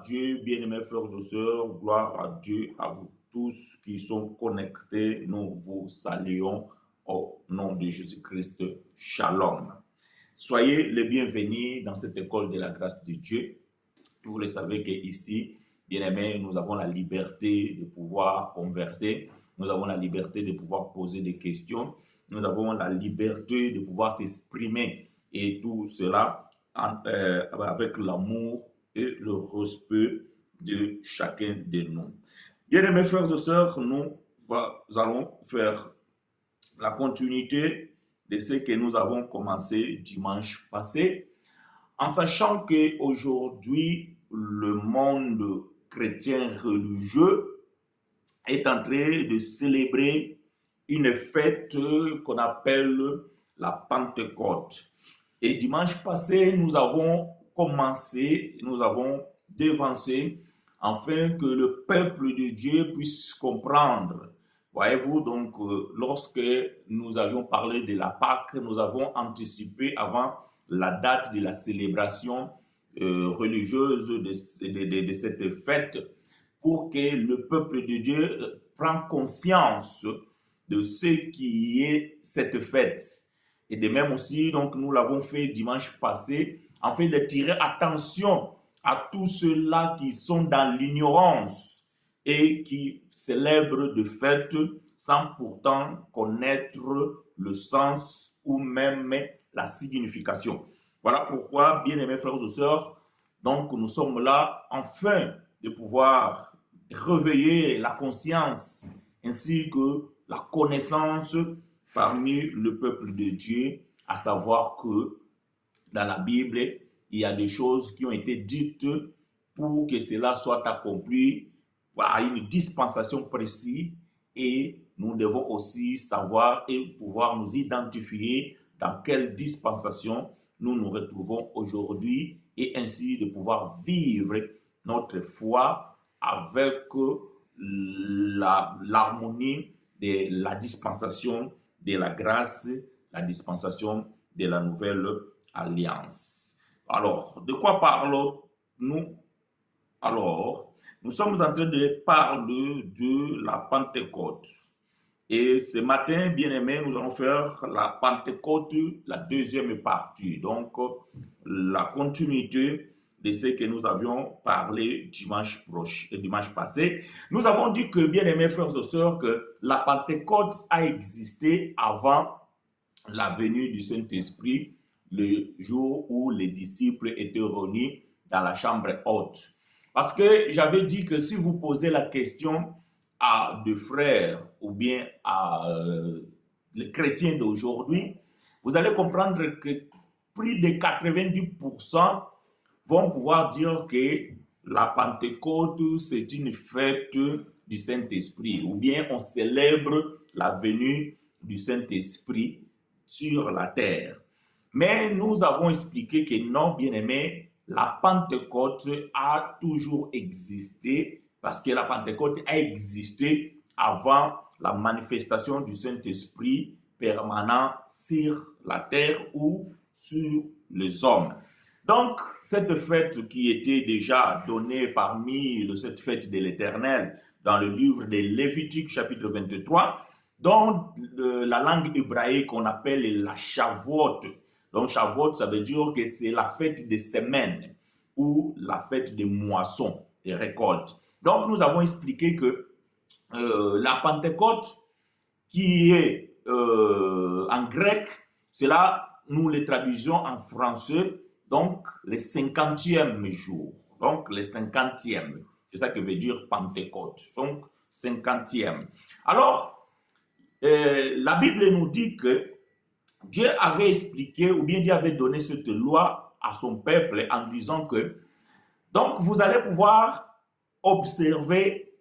Dieu, bien-aimés frères et sœurs, gloire à Dieu, à vous tous qui sont connectés. Nous vous saluons au nom de Jésus-Christ. Shalom. Soyez les bienvenus dans cette école de la grâce de Dieu. Vous le savez qu'ici, bien-aimés, nous avons la liberté de pouvoir converser. Nous avons la liberté de pouvoir poser des questions. Nous avons la liberté de pouvoir s'exprimer. Et tout cela avec l'amour et le respect de chacun de nous. Bien-aimés frères et sœurs, nous allons faire la continuité de ce que nous avons commencé dimanche passé, en sachant qu'aujourd'hui, le monde chrétien religieux est en train de célébrer une fête qu'on appelle la Pentecôte. Et dimanche passé, nous avons commencé, nous avons devancé, afin que le peuple de Dieu puisse comprendre. Voyez-vous, donc, lorsque nous avions parlé de la Pâque, nous avons anticipé avant la date de la célébration religieuse de cette fête, pour que le peuple de Dieu prenne conscience de ce qui est cette fête. Et de même aussi, donc, nous l'avons fait dimanche passé, afin de tirer attention à tous ceux-là qui sont dans l'ignorance et qui célèbrent de fêtes sans pourtant connaître le sens ou même la signification. Voilà pourquoi, bien-aimés frères et sœurs, donc nous sommes là afin de pouvoir réveiller la conscience ainsi que la connaissance parmi le peuple de Dieu, à savoir que dans la Bible, il y a des choses qui ont été dites pour que cela soit accompli à une dispensation précise, et nous devons aussi savoir et pouvoir nous identifier dans quelle dispensation nous nous retrouvons aujourd'hui, et ainsi de pouvoir vivre notre foi avec l'harmonie de la dispensation de la grâce, la dispensation de la nouvelle alliance. Alors, de quoi parlons-nous? Alors, nous sommes en train de parler de la Pentecôte. Et ce matin, bien-aimés, nous allons faire la Pentecôte, la deuxième partie. Donc, la continuité de ce que nous avions parlé dimanche passé. Nous avons dit que, bien-aimés frères et sœurs, que la Pentecôte a existé avant la venue du Saint-Esprit, le jour où les disciples étaient réunis dans la chambre haute. Parce que j'avais dit que si vous posez la question à des frères ou bien à les chrétiens d'aujourd'hui, vous allez comprendre que plus de 90% vont pouvoir dire que la Pentecôte, c'est une fête du Saint-Esprit, ou bien on célèbre la venue du Saint-Esprit sur la terre. Mais nous avons expliqué que non, bien-aimés, la Pentecôte a toujours existé, parce que la Pentecôte a existé avant la manifestation du Saint-Esprit permanent sur la terre ou sur les hommes. Donc, cette fête qui était déjà donnée parmi cette fête de l'Éternel dans le livre de Lévitique chapitre 23, dont la langue hébraïque qu'on appelle la Shavuot. Donc, Shavuot, ça veut dire que c'est la fête des semaines ou la fête des moissons, des récoltes. Donc, nous avons expliqué que la Pentecôte, qui est en grec, cela, nous le traduisons en français, donc le 50e jour. Donc, le 50e, c'est ça que veut dire Pentecôte. Donc, 50e. Alors, la Bible nous dit que Dieu avait expliqué, ou bien Dieu avait donné cette loi à son peuple en disant que, donc, vous allez pouvoir observer,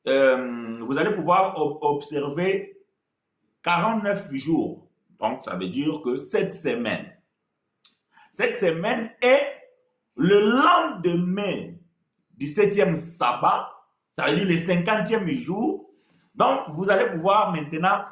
49 jours. Donc, ça veut dire que 7 semaines. Cette semaine est le lendemain du 7e sabbat, ça veut dire le 50e jour. Donc, vous allez pouvoir maintenant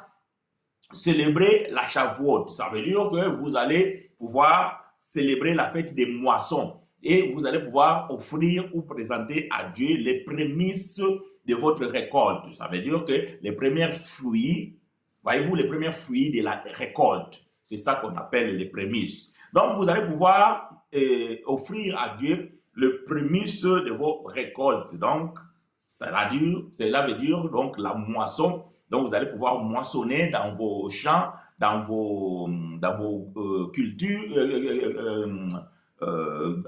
célébrer la Shavuot. Ça veut dire que vous allez pouvoir célébrer la fête des moissons. et vous allez pouvoir offrir ou présenter à Dieu les prémices de votre récolte. Ça veut dire que les premiers fruits, voyez-vous, les premiers fruits de la récolte, c'est ça qu'on appelle les prémices. Donc, vous allez pouvoir offrir à Dieu le prémices de vos récoltes. Donc, cela veut dire donc la moisson. Donc, vous allez pouvoir moissonner dans vos champs, dans vos cultures,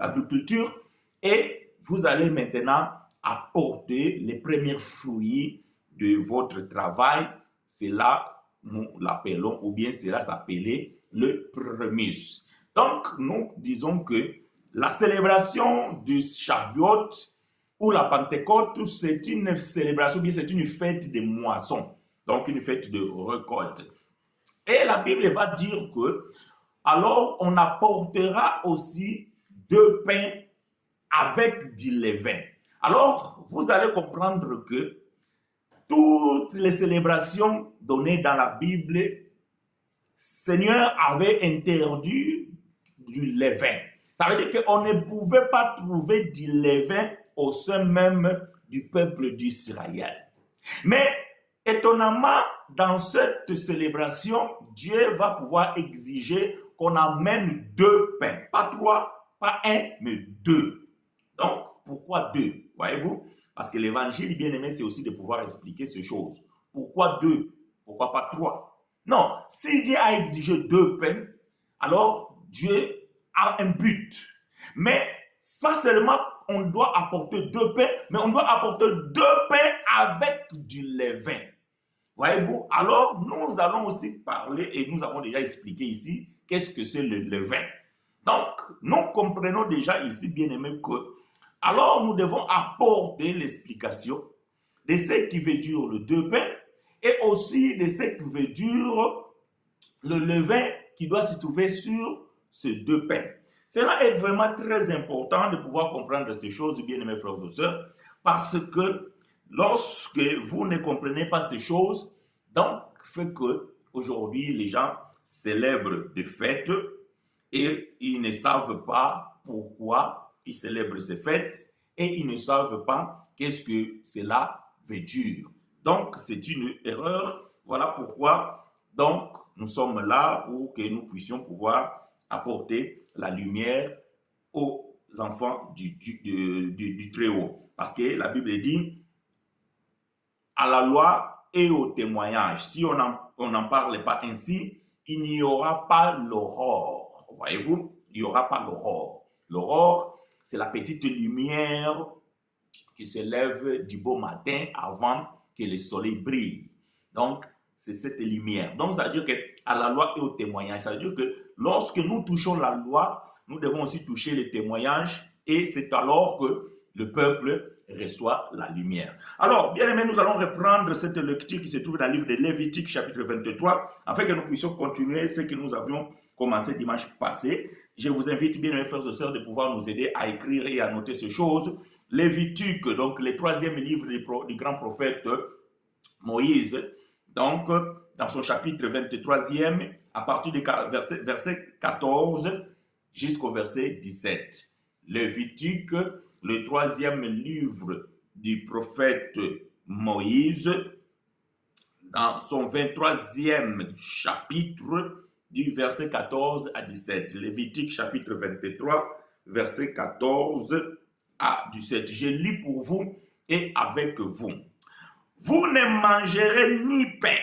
agriculture, et vous allez maintenant apporter les premiers fruits de votre travail. C'est là, nous l'appelons, ou bien cela s'appelait le prémices. Donc, nous disons que la célébration du Shavuot ou la Pentecôte, c'est une célébration, bien c'est une fête de moisson, donc une fête de récolte. Et la Bible va dire que alors on apportera aussi 2 pains avec du levain. Alors, vous allez comprendre que toutes les célébrations données dans la Bible, Seigneur avait interdit du levain. Ça veut dire qu'on ne pouvait pas trouver du levain au sein même du peuple d'Israël. Mais étonnamment, dans cette célébration, Dieu va pouvoir exiger qu'on amène 2 pains. Pas 3, pas 1, mais 2. Donc, pourquoi 2? Voyez-vous? Parce que l'évangile, bien aimé, c'est aussi de pouvoir expliquer ces choses. Pourquoi 2? Pourquoi pas 3? Non, si Dieu a exigé 2 pains, alors Dieu a un but. Mais pas seulement on doit apporter 2 pains, mais on doit apporter 2 pains avec du levain. Voyez-vous? Alors, nous allons aussi parler, et nous avons déjà expliqué ici, qu'est-ce que c'est le levain. Donc, nous comprenons déjà ici, bien aimé, que alors nous devons apporter l'explication de ce qui veut dire le 2 pains et aussi de ce qui veut dire le levain qui doit se trouver sur ces 2 pains. Cela est vraiment très important de pouvoir comprendre ces choses, bien aimés frères et sœurs, parce que lorsque vous ne comprenez pas ces choses, donc fait que aujourd'hui les gens célèbrent des fêtes et ils ne savent pas pourquoi ils célèbrent ces fêtes et ils ne savent pas qu'est-ce que cela veut dire. Donc c'est une erreur. Voilà pourquoi donc nous sommes là pour que nous puissions pouvoir apporter la lumière aux enfants du Très-Haut. Parce que la Bible dit à la loi et au témoignage. Si on n'en parle pas ainsi, il n'y aura pas l'aurore. Voyez-vous, il n'y aura pas l'aurore. L'aurore, c'est la petite lumière qui se lève du beau matin avant que le soleil brille. Donc, c'est cette lumière. Donc, ça veut dire qu'à la loi et au témoignage, ça veut dire que lorsque nous touchons la loi, nous devons aussi toucher le témoignage et c'est alors que le peuple reçoit la lumière. Alors, bien aimé, nous allons reprendre cette lecture qui se trouve dans le livre de Lévitique, chapitre 23, afin que nous puissions continuer ce que nous avions commencé dimanche passé. Je vous invite, bien aimés frères et sœurs, de pouvoir nous aider à écrire et à noter ces choses. Lévitique, donc le 3e livre du grand prophète Moïse, donc dans son chapitre 23e, à partir du verset 14 jusqu'au verset 17. Lévitique, le 3e livre du prophète Moïse, dans son 23e chapitre, du verset 14 à 17. Lévitique, chapitre 23, verset 14 à 17. Je lis pour vous et avec vous. Vous ne mangerez ni pain,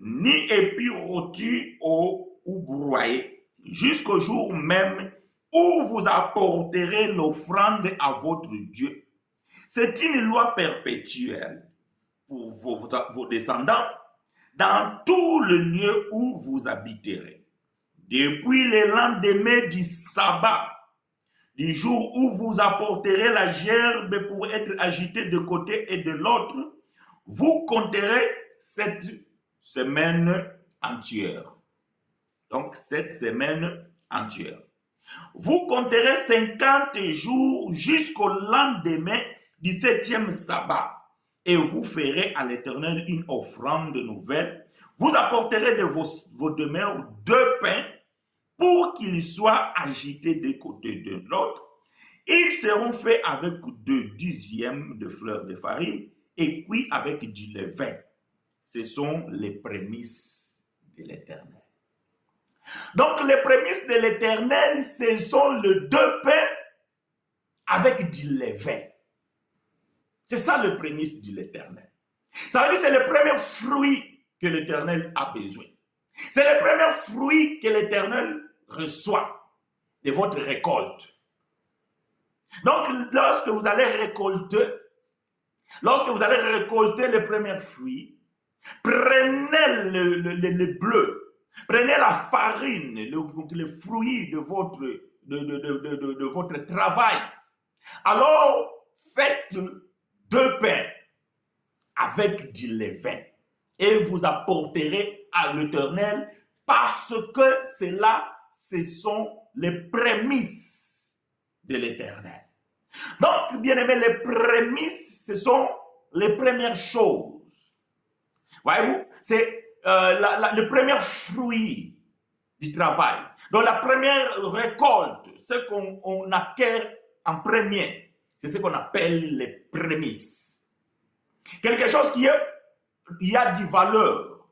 ni épis rôtis ou broyés, jusqu'au jour même où vous apporterez l'offrande à votre Dieu. C'est une loi perpétuelle pour vos descendants dans tout le lieu où vous habiterez. Depuis le lendemain du sabbat, du jour où vous apporterez la gerbe pour être agitée de côté et de l'autre, vous compterez cette semaine entière. Donc, cette semaine entière. Vous compterez 50 jours jusqu'au lendemain du 7e sabbat et vous ferez à l'Éternel une offrande nouvelle. Vous apporterez de vos demeures 2 pains pour qu'ils soient agités d'un côté et de l'autre. Ils seront faits avec 2/10 de fleur de farine et cuits avec du levain. Ce sont les prémices de l'Éternel. Donc, les prémices de l'Éternel, ce sont les 2 pains avec du levain. C'est ça le prémisse de l'Éternel. Ça veut dire que c'est le premier fruit que l'Éternel a besoin. C'est le premier fruit que l'Éternel reçoit de votre récolte. Donc, lorsque vous allez récolter le premier fruit, prenez le bleu, prenez la farine, le fruit de votre travail. Alors, faites 2 pains avec du levain et vous apporterez à l'Éternel parce que ce sont les prémices de l'Éternel. Donc, bien aimé, les prémices, ce sont les premières choses. Voyez-vous, c'est le premier fruit du travail. Donc, la première récolte, ce qu'on acquiert en premier, c'est ce qu'on appelle les prémices. Quelque chose qui a de valeur.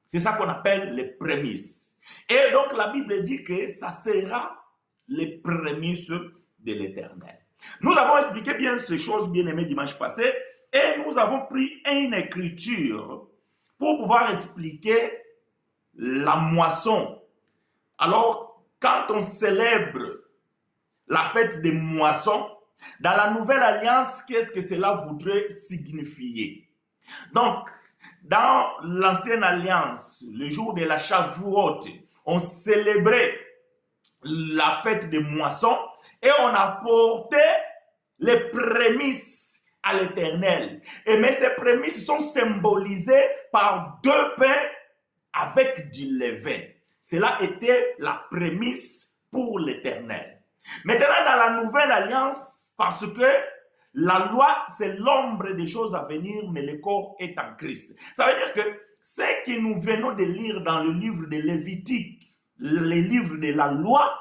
C'est ça qu'on appelle les prémices. Et donc, la Bible dit que ça sera les prémices de l'Éternel. Nous avons expliqué bien ces choses, bien aimés, dimanche passé, et nous avons pris une écriture pour pouvoir expliquer la moisson. Alors, quand on célèbre la fête des moissons, dans la Nouvelle Alliance, qu'est-ce que cela voudrait signifier? Donc, dans l'Ancienne Alliance, le jour de la Shavuot, on célébrait la fête des moissons et on apportait les prémices à l'Éternel. Mais ces prémices sont symbolisées par 2 pains avec du levain. Cela était la prémisse pour l'Éternel. Maintenant, dans la Nouvelle Alliance, parce que la loi, c'est l'ombre des choses à venir, mais le corps est en Christ. Ça veut dire que ce que nous venons de lire dans le livre de Lévitique, les livres de la loi,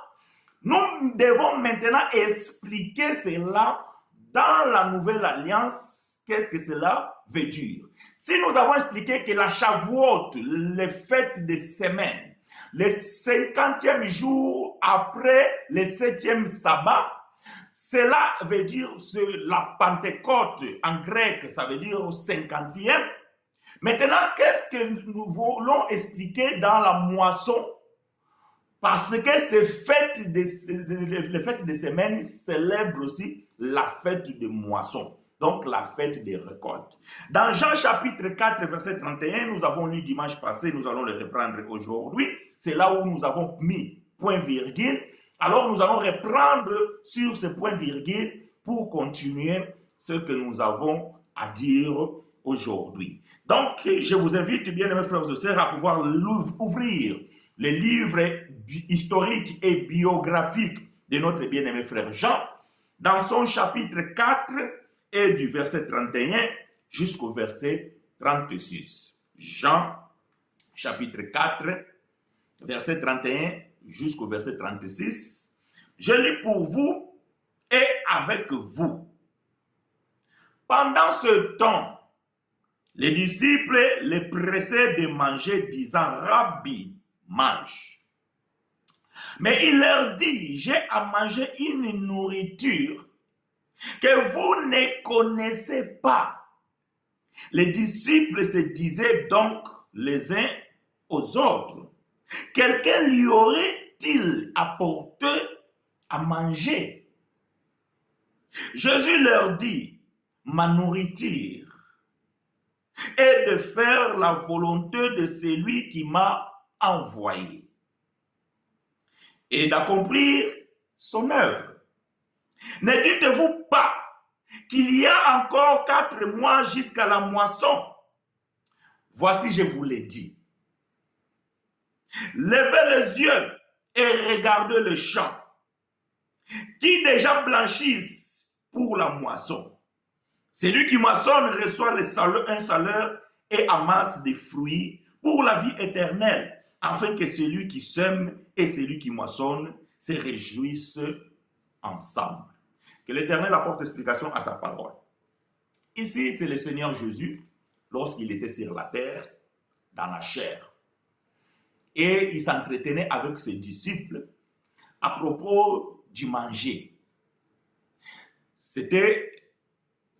nous devons maintenant expliquer cela dans la Nouvelle Alliance. Qu'est-ce que cela veut dire? Si nous avons expliqué que la Shavuot, les fêtes des semaines, le 50e jour après le 7e sabbat, cela veut dire la Pentecôte en grec, ça veut dire au 50e. Maintenant, qu'est-ce que nous voulons expliquer dans la moisson? Parce que ces fêtes les fêtes des semaines célèbrent aussi la fête de moisson, donc la fête des récoltes. Dans Jean chapitre 4, verset 31, nous avons lu dimanche passé, nous allons le reprendre aujourd'hui. C'est là où nous avons mis point-virgule. Alors nous allons reprendre sur ce point-virgule pour continuer ce que nous avons à dire aujourd'hui. Donc, je vous invite, bien aimés frères et sœurs, à pouvoir ouvrir les livres historiques et biographiques de notre bien-aimé frère Jean, dans son chapitre 4 et du verset 31 jusqu'au verset 36. Jean, chapitre 4, verset 31 jusqu'au verset 36. Je lis pour vous et avec vous. Pendant ce temps, les disciples les pressaient de manger, disant, Rabbi, mange. Mais il leur dit, j'ai à manger une nourriture que vous ne connaissez pas. Les disciples se disaient donc les uns aux autres, quelqu'un lui aurait-il apporté à manger? Jésus leur dit, ma nourriture est de faire la volonté de celui qui m'a envoyé et d'accomplir son œuvre. Ne dites-vous pas qu'il y a encore 4 mois jusqu'à la moisson? Voici, je vous l'ai dit. Levez les yeux et regardez le champ, qui déjà blanchissent pour la moisson. Celui qui moissonne reçoit un salaire et amasse des fruits pour la vie éternelle, afin que celui qui sème et celui qui moissonne se réjouissent ensemble. Que l'Éternel apporte explication à sa parole. Ici, c'est le Seigneur Jésus, lorsqu'il était sur la terre, dans la chair. Et il s'entretenait avec ses disciples à propos du manger. C'était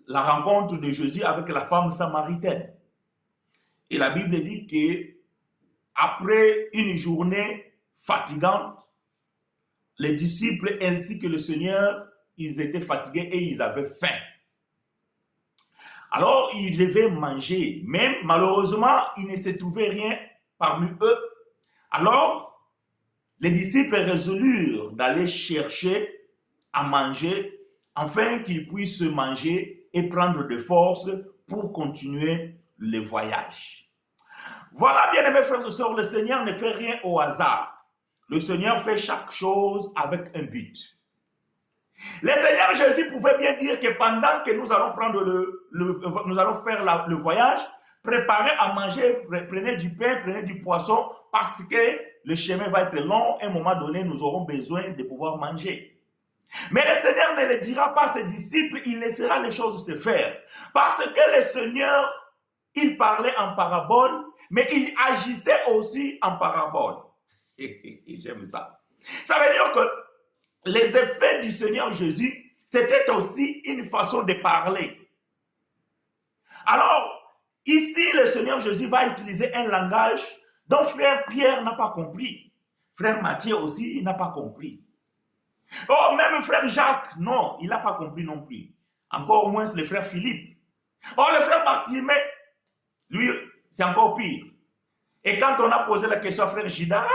la rencontre de Jésus avec la femme samaritaine. Et la Bible dit que après une journée fatigante, les disciples ainsi que le Seigneur, ils étaient fatigués et ils avaient faim. Alors, ils devaient manger, mais malheureusement, il ne se trouvait rien parmi eux. Alors, les disciples résolurent d'aller chercher à manger afin qu'ils puissent manger et prendre de force pour continuer le voyage. Voilà, bien-aimés frères et sœurs, le Seigneur ne fait rien au hasard. Le Seigneur fait chaque chose avec un but. Le Seigneur Jésus pouvait bien dire que pendant que nous allons prendre nous allons faire le voyage, préparez à manger, prenez du pain, prenez du poisson, parce que le chemin va être long. À un moment donné, nous aurons besoin de pouvoir manger. Mais le Seigneur ne le dira pas à ses disciples, il laissera les choses se faire. Parce que le Seigneur, il parlait en parabole, mais il agissait aussi en parabole. J'aime ça. Ça veut dire que les effets du Seigneur Jésus, c'était aussi une façon de parler. Alors, ici, le Seigneur Jésus va utiliser un langage dont frère Pierre n'a pas compris. Frère Matthieu aussi, il n'a pas compris. Oh, même frère Jacques, non, il n'a pas compris non plus. Encore moins le frère Philippe. Oh, le frère Bartimée, lui, c'est encore pire. Et quand on a posé la question à frère Gida,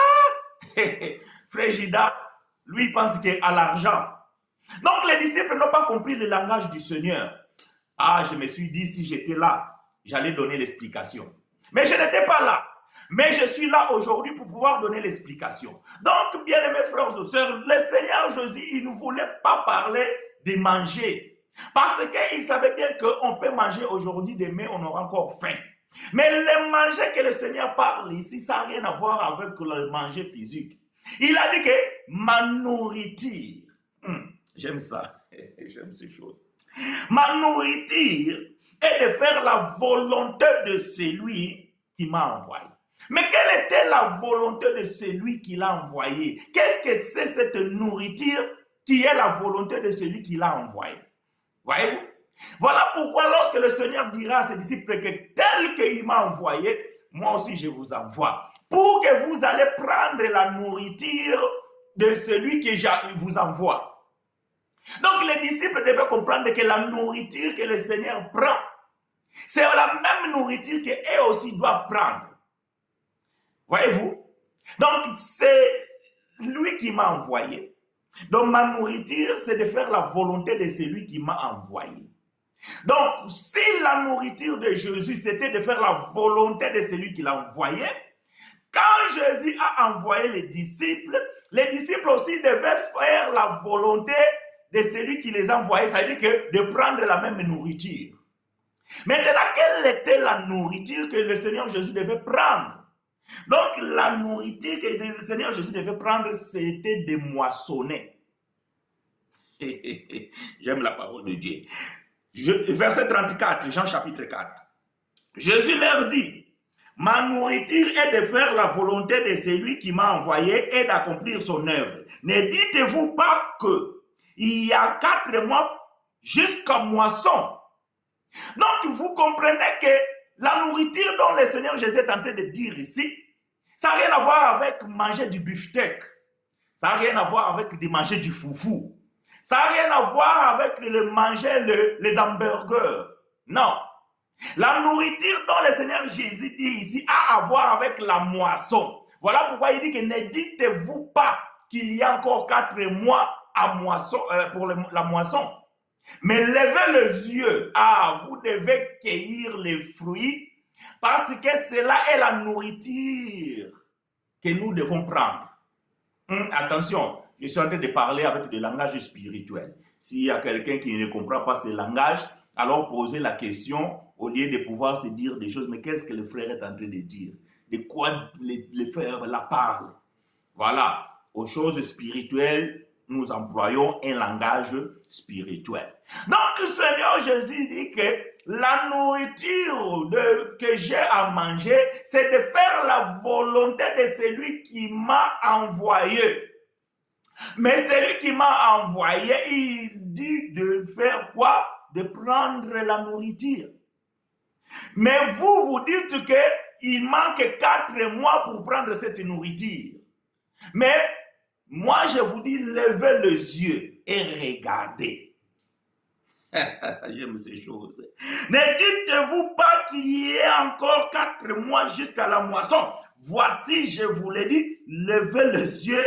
frère Gida, lui, il pense à l'argent. Donc, les disciples n'ont pas compris le langage du Seigneur. Ah, je me suis dit, si j'étais là, j'allais donner l'explication. Mais je n'étais pas là. Mais je suis là aujourd'hui pour pouvoir donner l'explication. Donc, bien-aimés frères et sœurs, le Seigneur Jésus, il ne voulait pas parler de manger. Parce qu'il savait bien qu'on peut manger aujourd'hui, demain, on aura encore faim. Mais le manger que le Seigneur parle ici, ça n'a rien à voir avec le manger physique. Il a dit que ma nourriture, j'aime ça, j'aime ces choses. Ma nourriture est de faire la volonté de celui qui m'a envoyé. Mais quelle était la volonté de celui qui l'a envoyé? Qu'est-ce que c'est cette nourriture qui est la volonté de celui qui l'a envoyé? Voyez-vous? Voilà pourquoi lorsque le Seigneur dira à ses disciples que tel qu'il m'a envoyé, moi aussi je vous envoie. Pour que vous allez prendre la nourriture de celui qui vous envoie. Donc les disciples devaient comprendre que la nourriture que le Seigneur prend, c'est la même nourriture qu'eux aussi doivent prendre. Voyez-vous? Donc c'est lui qui m'a envoyé. Donc ma nourriture, c'est de faire la volonté de celui qui m'a envoyé. Donc si la nourriture de Jésus, c'était de faire la volonté de celui qui l'a envoyé, quand Jésus a envoyé les disciples aussi devaient faire la volonté de celui qui les a envoyés, c'est-à-dire que de prendre la même nourriture. Maintenant, quelle était la nourriture que le Seigneur Jésus devait prendre? Donc, la nourriture que le Seigneur Jésus devait prendre, c'était de moissonner. J'aime la parole de Dieu. Verset 34, Jean chapitre 4. Jésus leur dit, ma nourriture est de faire la volonté de celui qui m'a envoyé et d'accomplir son œuvre. Ne dites-vous pas que il y a 4 mois jusqu'à moisson. Donc, vous comprenez que la nourriture dont le Seigneur Jésus est en train de dire ici, ça n'a rien à voir avec manger du beefsteak. Ça n'a rien à voir avec de manger du foufou. Ça n'a rien à voir avec manger les hamburgers. Non. La nourriture dont le Seigneur Jésus dit ici a à voir avec la moisson. Voilà pourquoi il dit que ne dites-vous pas qu'il y a encore 4 mois à moisson, pour la moisson. Mais levez les yeux. Ah, vous devez cueillir les fruits parce que cela est la nourriture que nous devons prendre. Attention, je suis en train de parler avec des langages spirituels. S'il y a quelqu'un qui ne comprend pas ces langages, alors posez la question au lieu de pouvoir se dire des choses. Mais qu'est-ce que le frère est en train de dire? de quoi les frères la parlent. Voilà, aux choses spirituelles, nous employons un langage spirituel. Donc, le Seigneur Jésus dit que la nourriture que j'ai à manger, c'est de faire la volonté de celui qui m'a envoyé. Mais celui qui m'a envoyé, il dit de faire quoi? De prendre la nourriture. Mais vous, vous dites qu'il manque 4 mois pour prendre cette nourriture. Mais moi, je vous dis, levez les yeux et regardez. J'aime ces choses. Ne dites-vous pas qu'il y ait encore 4 mois jusqu'à la moisson. Voici, je vous l'ai dit, levez les yeux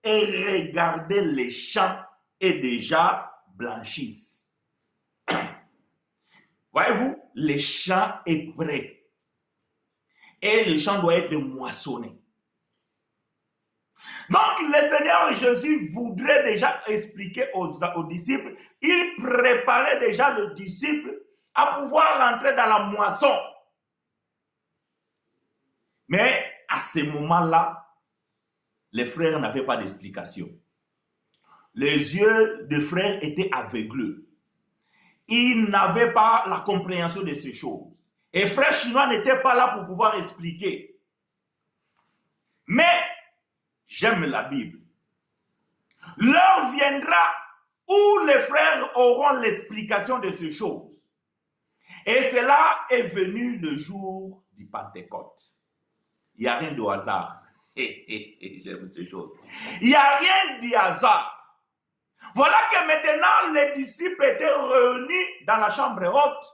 et regardez les champs et déjà blanchissent. Voyez-vous, les champs est prêt. Et le champ doit être moissonné. Donc, le Seigneur Jésus voudrait déjà expliquer aux disciples, il préparait déjà le disciple à pouvoir entrer dans la moisson. Mais à ce moment-là, les frères n'avaient pas d'explication. Les yeux des frères étaient aveuglés. Ils n'avaient pas la compréhension de ces choses. Et frère chinois n'était pas là pour pouvoir expliquer. Mais j'aime la Bible. L'heure viendra où les frères auront l'explication de ces choses. Et cela est venu le jour du Pentecôte. Il n'y a rien de hasard. J'aime ces choses. Il n'y a rien de hasard. Voilà que maintenant les disciples étaient réunis dans la chambre haute.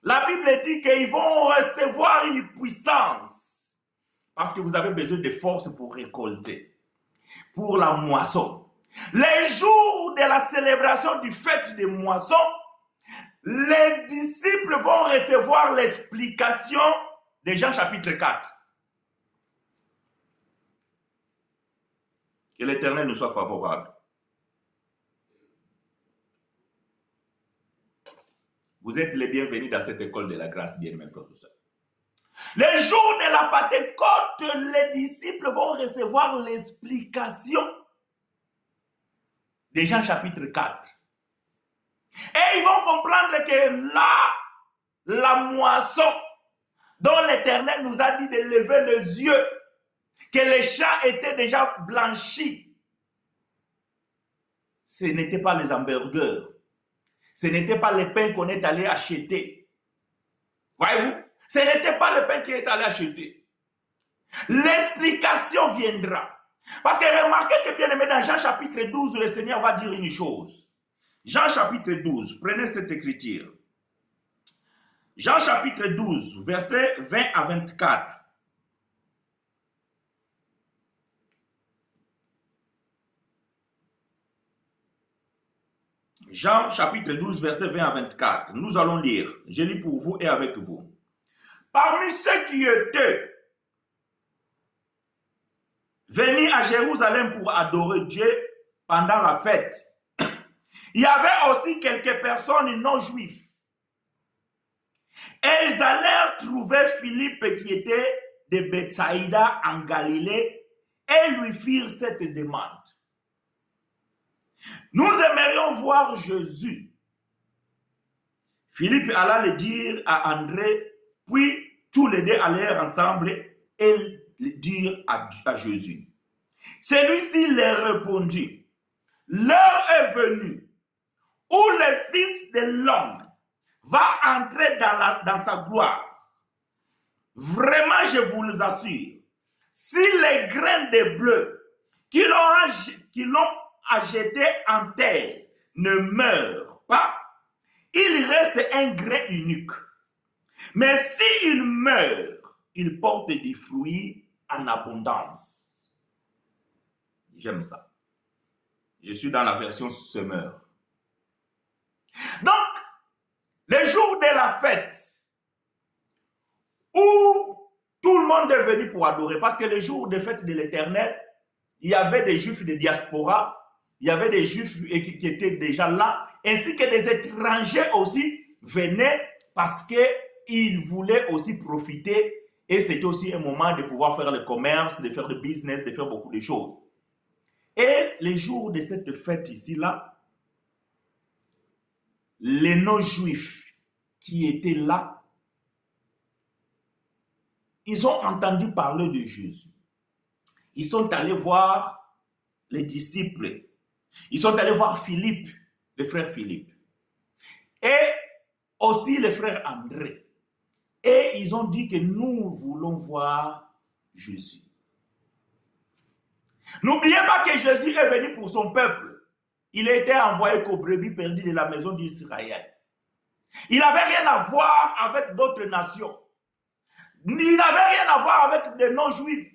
La Bible dit qu'ils vont recevoir une puissance. Parce que vous avez besoin de force pour récolter. Pour la moisson. Les jours de la célébration du fête des moissons, les disciples vont recevoir l'explication de Jean chapitre 4. Que l'Éternel nous soit favorable. Vous êtes les bienvenus dans cette école de la grâce, bien-aimés frères et sœurs. Le jour de la Pentecôte, les disciples vont recevoir l'explication de Jean chapitre 4. Et ils vont comprendre que là, la moisson dont l'Éternel nous a dit de lever les yeux, que les champs étaient déjà blanchis. Ce n'étaient pas les hamburgers. Ce n'était pas le pain qu'on est allé acheter. Voyez-vous? Ce n'était pas le pain qui est allé acheter. L'explication viendra. Parce que remarquez que bien aimé dans Jean chapitre 12, le Seigneur va dire une chose. Jean chapitre 12, prenez cette écriture. Jean chapitre 12, versets 20 à 24. Jean chapitre 12, versets 20 à 24. Nous allons lire. Je lis pour vous et avec vous. Parmi ceux qui étaient venus à Jérusalem pour adorer Dieu pendant la fête, il y avait aussi quelques personnes non juives. Elles allèrent trouver Philippe qui était de Bethsaïda en Galilée et lui firent cette demande. Nous aimerions voir Jésus. Philippe alla le dire à André, puis tous les deux allèrent ensemble et le dire à Jésus. Celui-ci leur répondit, l'heure est venue où le Fils de l'homme va entrer dans sa gloire. Vraiment, je vous l'assure, si les grains de bleu qui l'ont jeté en terre ne meurent pas, il reste un grain unique. Mais s'il meurt, il porte des fruits en abondance. J'aime ça. Je suis dans la version semeur. Donc, le jour de la fête, où tout le monde est venu pour adorer, parce que le jour de fête de l'Éternel, il y avait des Juifs de diaspora, il y avait des Juifs qui étaient déjà là, ainsi que des étrangers aussi venaient parce qu'ils voulaient aussi profiter Et c'était aussi un moment de pouvoir faire le commerce, de faire le business, de faire beaucoup de choses. Et les jours de cette fête ici-là, les non-juifs qui étaient là, ils ont entendu parler de Jésus. Ils sont allés voir les disciples. Ils sont allés voir Philippe, le frère Philippe. Et aussi le frère André. Et ils ont dit que nous voulons voir Jésus. N'oubliez pas que Jésus est venu pour son peuple. Il a été envoyé qu'aux brebis perdues de la maison d'Israël. Il n'avait rien à voir avec d'autres nations. Il n'avait rien à voir avec des non-juifs.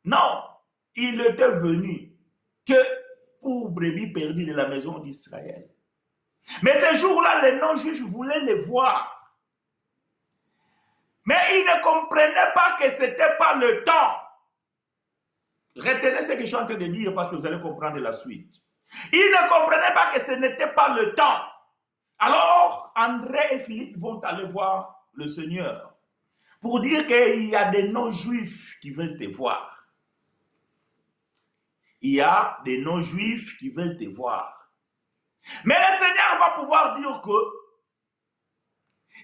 Non, il était venu que pour brebis perdues de la maison d'Israël. Mais ce jour-là, les non-juifs voulaient les voir. Mais ils ne comprenaient pas que ce n'était pas le temps. Retenez ce que je suis en train de dire parce que vous allez comprendre la suite. Ils ne comprenaient pas que ce n'était pas le temps. Alors, André et Philippe vont aller voir le Seigneur pour dire qu'il y a des non-juifs qui veulent te voir. Il y a des non-juifs qui veulent te voir. Mais le Seigneur va pouvoir dire que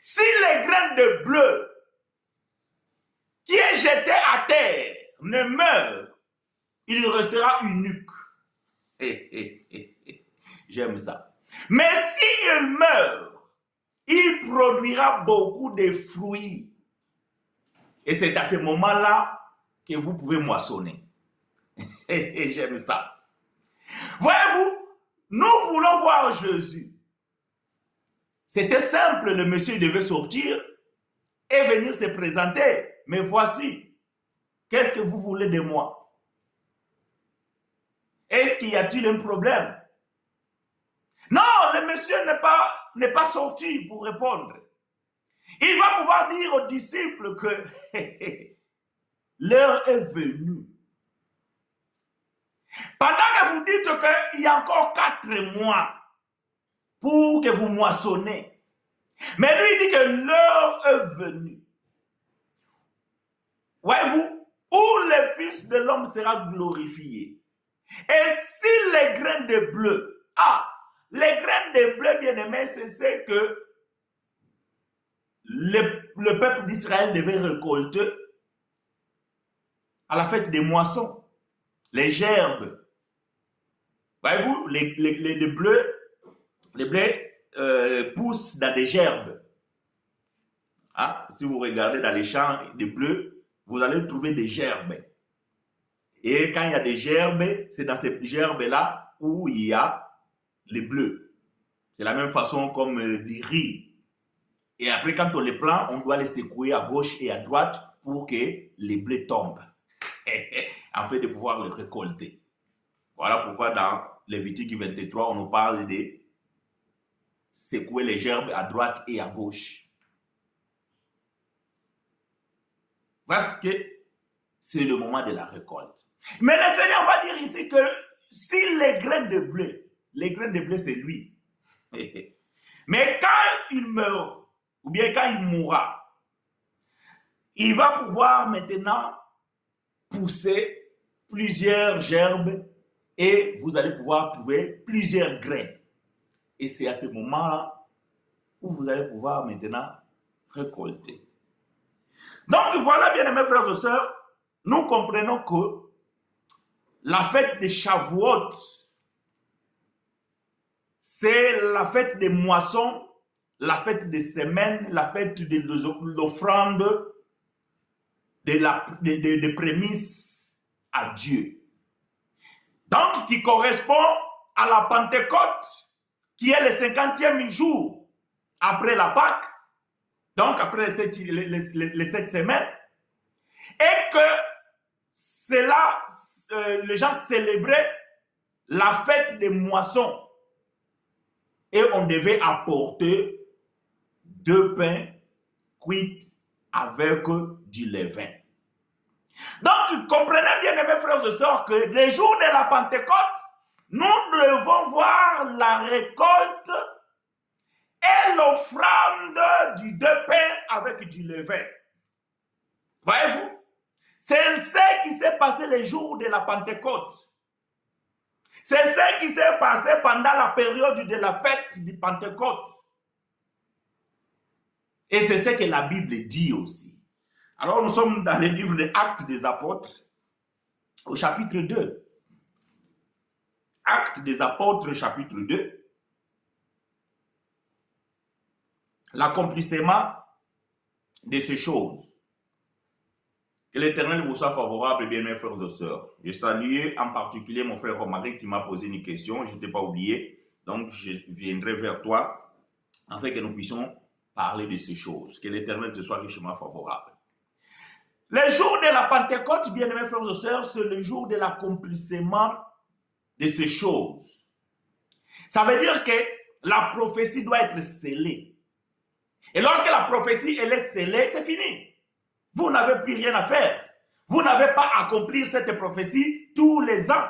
si les graines de bleu qui est jeté à terre ne meurt, il restera unique. J'aime ça. Mais s'il meurt, il produira beaucoup de fruits. Et c'est à ce moment-là que vous pouvez moissonner. J'aime ça. Voyez-vous, nous voulons voir Jésus. C'était simple, le monsieur devait sortir et venir se présenter. Mais voici, qu'est-ce que vous voulez de moi? Est-ce qu'il y a-t-il un problème? Non, le monsieur n'est pas sorti pour répondre. Il va pouvoir dire aux disciples que l'heure est venue. Pendant que vous dites qu'il y a encore 4 mois pour que vous moissonnez. Mais lui, il dit que l'heure est venue. Voyez-vous, où le Fils de l'homme sera glorifié. Et si les graines de bleu, les graines de bleu, bien aimés, c'est ce que le peuple d'Israël devait récolter à la fête des moissons. Les gerbes. Voyez-vous, les blés poussent dans des gerbes. Si vous regardez dans les champs de bleu, vous allez trouver des gerbes. Et quand il y a des gerbes, c'est dans ces gerbes-là où il y a les bleus. C'est la même façon comme du riz. Et après, quand on les plante, on doit les secouer à gauche et à droite pour que les blés tombent. Afin de pouvoir les récolter. Voilà pourquoi dans Lévitique 23, on nous parle de secouer les gerbes à droite et à gauche. Parce que c'est le moment de la récolte. Mais le Seigneur va dire ici que si les graines de blé, c'est lui. Mais quand il meurt, ou bien quand il mourra, il va pouvoir maintenant pousser plusieurs gerbes et vous allez pouvoir trouver plusieurs graines. Et c'est à ce moment-là où vous allez pouvoir maintenant récolter. Donc voilà, bien aimés frères et sœurs, nous comprenons que la fête de Shavuot, c'est la fête des moissons, la fête des semaines, la fête de l'offrande, des prémices à Dieu. Donc, qui correspond à la Pentecôte, qui est le 50e jour après la Pâque, donc après les 7 semaines, et que c'est là, les gens célébraient la fête des moissons. Et on devait apporter 2 pains cuits avec du levain. Donc, comprenez bien, mes frères et sœurs, que les jours de la Pentecôte, nous devons voir la récolte et l'offrande du 2 pains avec du levain. Voyez-vous? C'est ce qui s'est passé les jours de la Pentecôte. C'est ce qui s'est passé pendant la période de la fête du Pentecôte. Et c'est ce que la Bible dit aussi. Alors nous sommes dans le livre des Actes des Apôtres, au chapitre 2. Actes des Apôtres, chapitre 2. L'accomplissement de ces choses. Que l'Éternel vous soit favorable, bien mes frères et sœurs. Je salue en particulier mon frère Romaric qui m'a posé une question, je ne t'ai pas oublié. Donc je viendrai vers toi afin que nous puissions parler de ces choses. Que l'Éternel te soit richement favorable. Le jour de la Pentecôte, bien mes frères et sœurs, c'est le jour de l'accomplissement de ces choses. Ça veut dire que la prophétie doit être scellée. Et lorsque la prophétie elle est scellée, c'est fini. Vous n'avez plus rien à faire. Vous n'avez pas à accomplir cette prophétie tous les ans.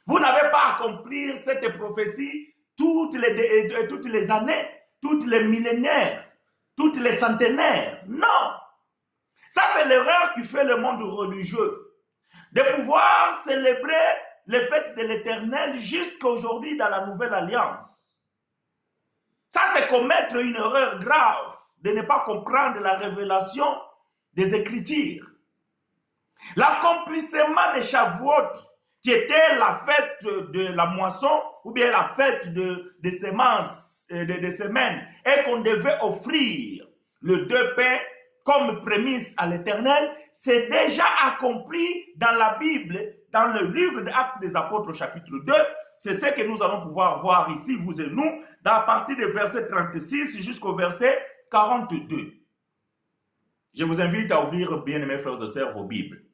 Vous n'avez pas à accomplir cette prophétie toutes les années, toutes les millénaires, toutes les centenaires. Non. Ça, c'est l'erreur qui fait le monde religieux. De pouvoir célébrer les fêtes de l'Éternel jusqu'à aujourd'hui dans la Nouvelle Alliance. Ça, c'est commettre une erreur grave de ne pas comprendre la révélation des Écritures. L'accomplissement de Shavuot, qui était la fête de la moisson, ou bien la fête de semences, de semaines, et qu'on devait offrir le deux pains comme prémisse à l'Éternel, c'est déjà accompli dans la Bible, dans le livre des Actes des Apôtres, chapitre 2. C'est ce que nous allons pouvoir voir ici, vous et nous, à partir du verset 36 jusqu'au verset 42. Je vous invite à ouvrir, bien aimés frères et sœurs, vos Bibles.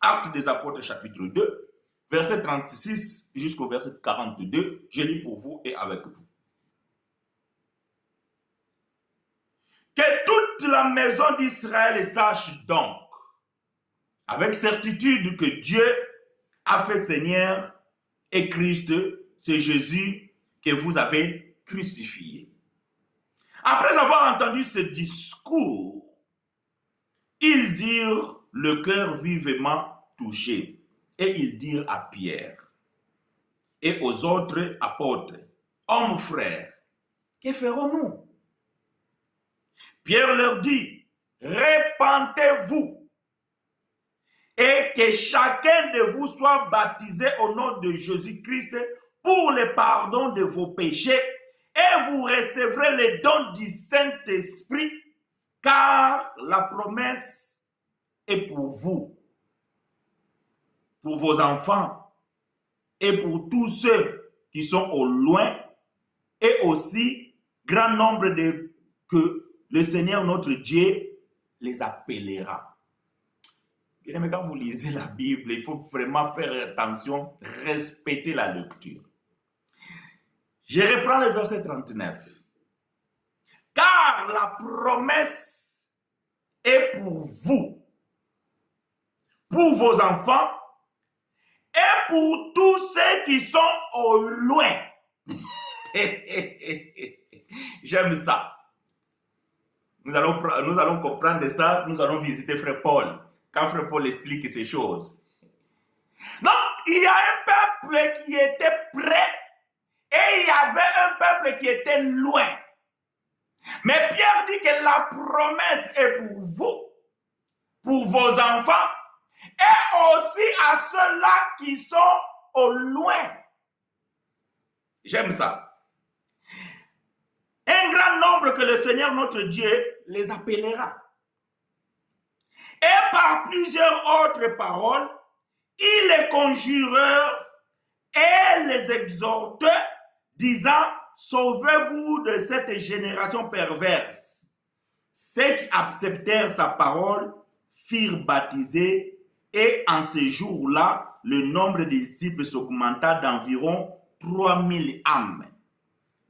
Actes des Apôtres, chapitre 2, verset 36 jusqu'au verset 42. Je lis pour vous et avec vous. Que toute la maison d'Israël sache donc, avec certitude, que Dieu a fait Seigneur et Christ, c'est Jésus que vous avez crucifié. Après avoir entendu ce discours, ils eurent le cœur vivement touché et ils dirent à Pierre et aux autres apôtres, hommes frères, que ferons-nous? Pierre leur dit, repentez-vous et que chacun de vous soit baptisé au nom de Jésus-Christ pour le pardon de vos péchés et vous recevrez les dons du Saint-Esprit, car la promesse est pour vous, pour vos enfants et pour tous ceux qui sont au loin et aussi grand nombre que le Seigneur notre Dieu les appellera. Bien, quand vous lisez la Bible, il faut vraiment faire attention, respecter la lecture. Je reprends le verset 39. Car la promesse est pour vous, pour vos enfants et pour tous ceux qui sont au loin. J'aime ça. Nous allons comprendre ça, nous allons visiter Frère Paul, quand Frère Paul explique ces choses. Donc, il y a un peuple qui était près et il y avait un peuple qui était loin. Mais Pierre dit que la promesse est pour vous, pour vos enfants, et aussi à ceux-là qui sont au loin. J'aime ça. Un grand nombre que le Seigneur notre Dieu les appellera. Et par plusieurs autres paroles, il les conjureur et les exhortait, disant, sauvez-vous de cette génération perverse. Ceux qui acceptèrent sa parole firent baptiser, et en ce jour-là, le nombre des disciples s'augmenta d'environ 3000 âmes.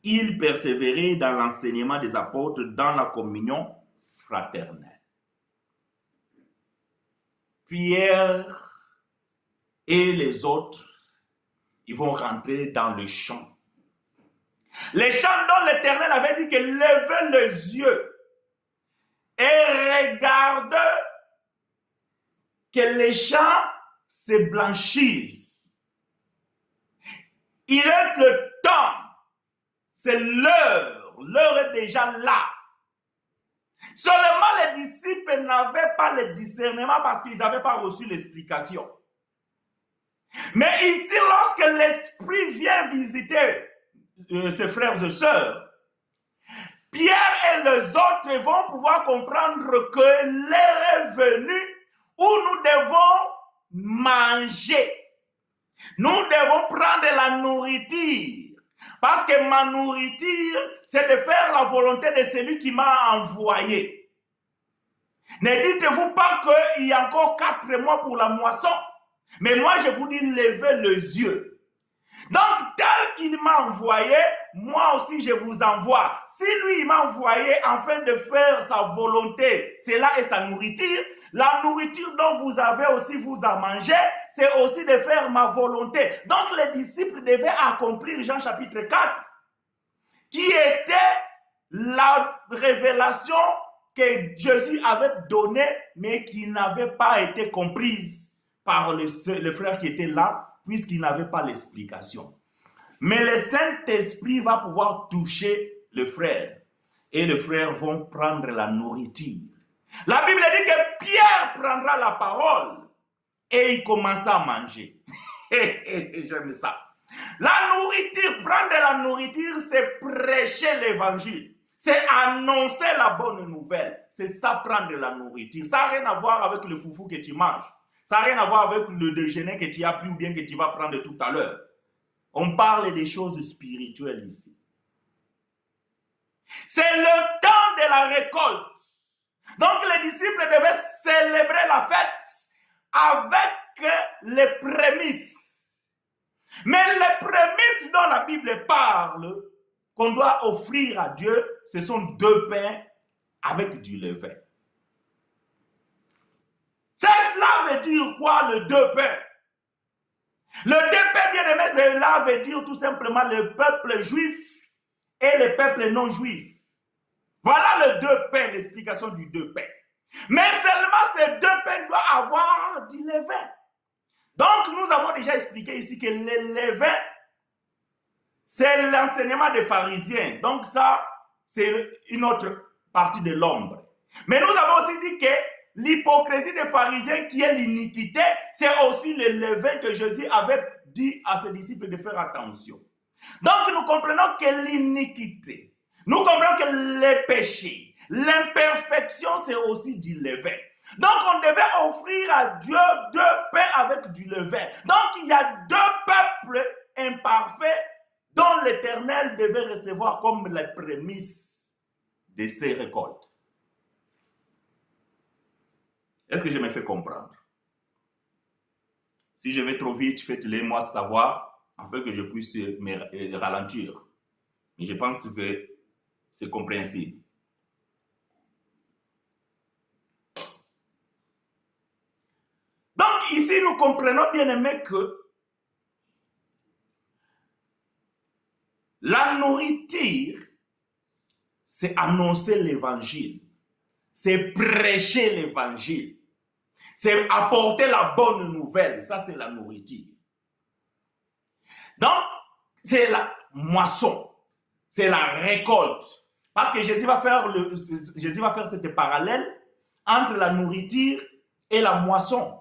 Ils persévéraient dans l'enseignement des apôtres, dans la communion fraternelle. Pierre et les autres, ils vont rentrer dans le champ. Les champs dont l'Éternel avait dit que levez les yeux et regardez que les gens se blanchissent. Il est le temps, c'est l'heure, l'heure est déjà là. Seulement les disciples n'avaient pas le discernement parce qu'ils n'avaient pas reçu l'explication. Mais ici, lorsque l'Esprit vient visiter ses frères et sœurs, Pierre et les autres vont pouvoir comprendre que l'heure est venue où nous devons manger. Nous devons prendre la nourriture. Parce que ma nourriture, c'est de faire la volonté de celui qui m'a envoyé. Ne dites-vous pas qu'il y a encore 4 mois pour la moisson. Mais moi, je vous dis, levez les yeux. Donc, tel qu'il m'a envoyé, moi aussi, je vous envoie. Si lui, il m'a envoyé afin de faire sa volonté, cela est sa nourriture. La nourriture dont vous avez aussi vous à manger, c'est aussi de faire ma volonté. Donc, les disciples devaient accomplir Jean chapitre 4, qui était la révélation que Jésus avait donnée, mais qui n'avait pas été comprise par les frères qui étaient là, puisqu'ils n'avaient pas l'explication. Mais le Saint-Esprit va pouvoir toucher les frères, et les frères vont prendre la nourriture. La Bible dit que Pierre prendra la parole, et il commença à manger. J'aime ça. La nourriture, prendre la nourriture, c'est prêcher l'évangile. C'est annoncer la bonne nouvelle. C'est ça, prendre la nourriture. Ça n'a rien à voir avec le foufou que tu manges. Ça n'a rien à voir avec le déjeuner que tu as pris ou bien que tu vas prendre tout à l'heure. On parle des choses spirituelles ici. C'est le temps de la récolte. Donc les disciples devaient célébrer la fête avec les prémices. Mais les prémices dont la Bible parle, qu'on doit offrir à Dieu, ce sont 2 pains avec du levain. Cela veut dire quoi, le 2 pains? Le 2 pains, bien aimé, cela veut dire tout simplement le peuple juif et le peuple non juif. Voilà le 2 pains, l'explication du 2 pains. Mais seulement ces 2 pains doivent avoir du levain. Donc, nous avons déjà expliqué ici que le levain, c'est l'enseignement des pharisiens. Donc ça, c'est une autre partie de l'ombre. Mais nous avons aussi dit que l'hypocrisie des pharisiens, qui est l'iniquité, c'est aussi le levain que Jésus avait dit à ses disciples de faire attention. Donc nous comprenons que l'iniquité, nous comprenons que les péchés, l'imperfection, c'est aussi du levain. Donc on devait offrir à Dieu 2 pains avec du levain. Donc il y a 2 peuples imparfaits dont l'Éternel devait recevoir comme les prémices de ses récoltes. Est-ce que je me fais comprendre? Si je vais trop vite, faites-le moi savoir afin que je puisse me ralentir. Et je pense que c'est compréhensible. Donc ici, nous comprenons bien aimé que la nourriture, c'est annoncer l'évangile. C'est prêcher l'évangile. C'est apporter la bonne nouvelle. Ça, c'est la nourriture. Donc, c'est la moisson. C'est la récolte. Parce que Jésus va faire cette parallèle entre la nourriture et la moisson.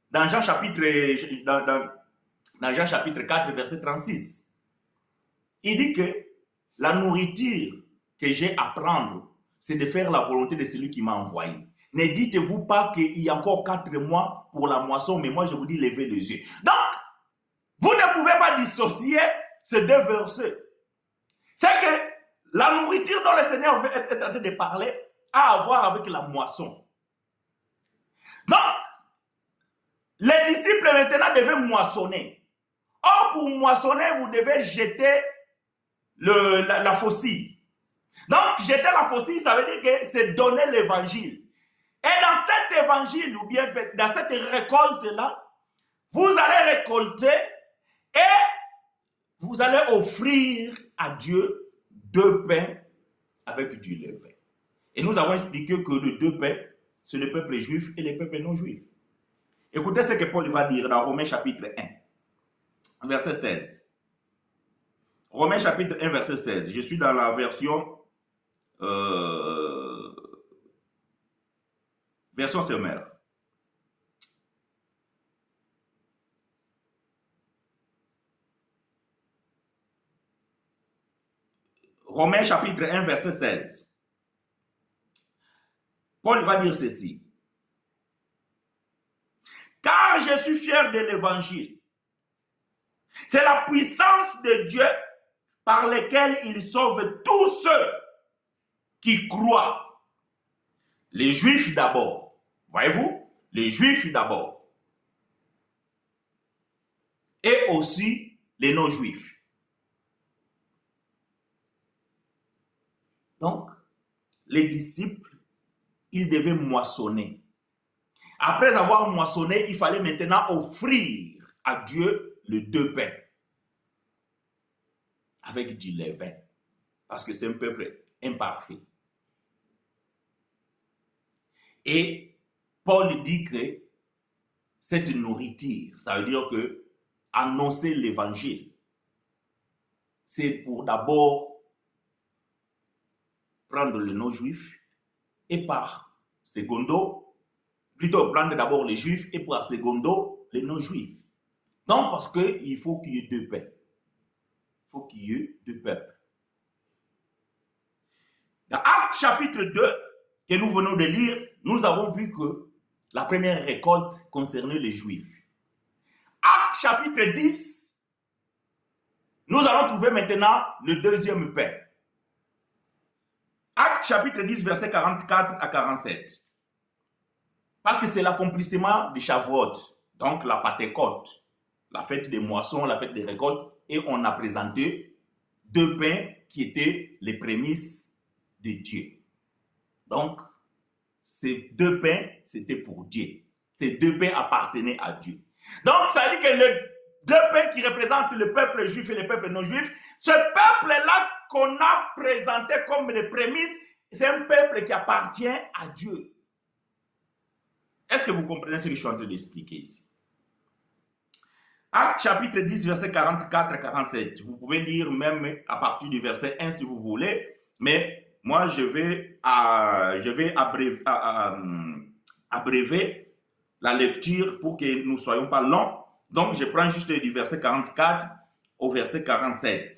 Dans Jean chapitre 4, verset 36. Il dit que la nourriture que j'ai à prendre, c'est de faire la volonté de celui qui m'a envoyé. Ne dites-vous pas qu'il y a encore 4 mois pour la moisson, mais moi je vous dis levez les yeux. Donc, vous ne pouvez pas dissocier ces 2 versets. C'est que la nourriture dont le Seigneur est en train de parler a à voir avec la moisson. Donc, les disciples maintenant devaient moissonner. Or, pour moissonner, vous devez jeter la faucille. Donc, jeter la faucille, ça veut dire que c'est donner l'évangile. Et dans cet évangile, ou bien dans cette récolte-là, vous allez récolter et vous allez offrir à Dieu 2 pains avec du levain. Et nous avons expliqué que les 2 pains, c'est le peuple juif et le peuple non juif. Écoutez ce que Paul va dire dans Romains chapitre 1, verset 16. Romains chapitre 1, verset 16. Je suis dans la version sommaire. Romains chapitre 1, verset 16. Paul va dire ceci. Car je suis fier de l'évangile. C'est la puissance de Dieu par laquelle il sauve tous ceux qui croient. Les Juifs d'abord. Voyez-vous? Les Juifs d'abord. Et aussi les non-Juifs. Donc, les disciples, ils devaient moissonner. Après avoir moissonné, il fallait maintenant offrir à Dieu le deux pains. Avec du levain. Parce que c'est un peuple imparfait. Et Paul dit que cette nourriture, ça veut dire que annoncer l'évangile, c'est pour d'abord prendre le non-juif et par secondo, plutôt prendre d'abord les juifs et par secondo les non-juifs. Donc parce qu'il faut qu'il y ait deux pains. Il faut qu'il y ait deux peuples. Dans Actes chapitre 2, que nous venons de lire, nous avons vu que la première récolte concernait les Juifs. Actes chapitre 10, nous allons trouver maintenant le deuxième pain. Actes chapitre 10, verset 44 à 47. Parce que c'est l'accomplissement de Shavuot, donc la Pentecôte, la fête des moissons, la fête des récoltes, et on a présenté deux pains qui étaient les prémices de Dieu. Donc, ces deux pains, c'était pour Dieu. Ces deux pains appartenaient à Dieu. Donc, ça veut dire que les deux pains qui représentent le peuple juif et le peuple non juif, ce peuple-là qu'on a présenté comme les prémices, c'est un peuple qui appartient à Dieu. Est-ce que vous comprenez ce que je suis en train d'expliquer ici? Actes chapitre 10, verset 44 à 47. Vous pouvez lire même à partir du verset 1 si vous voulez, mais moi je vais abréver la lecture pour que nous ne soyons pas longs. Donc je prends juste du verset 44 au verset 47.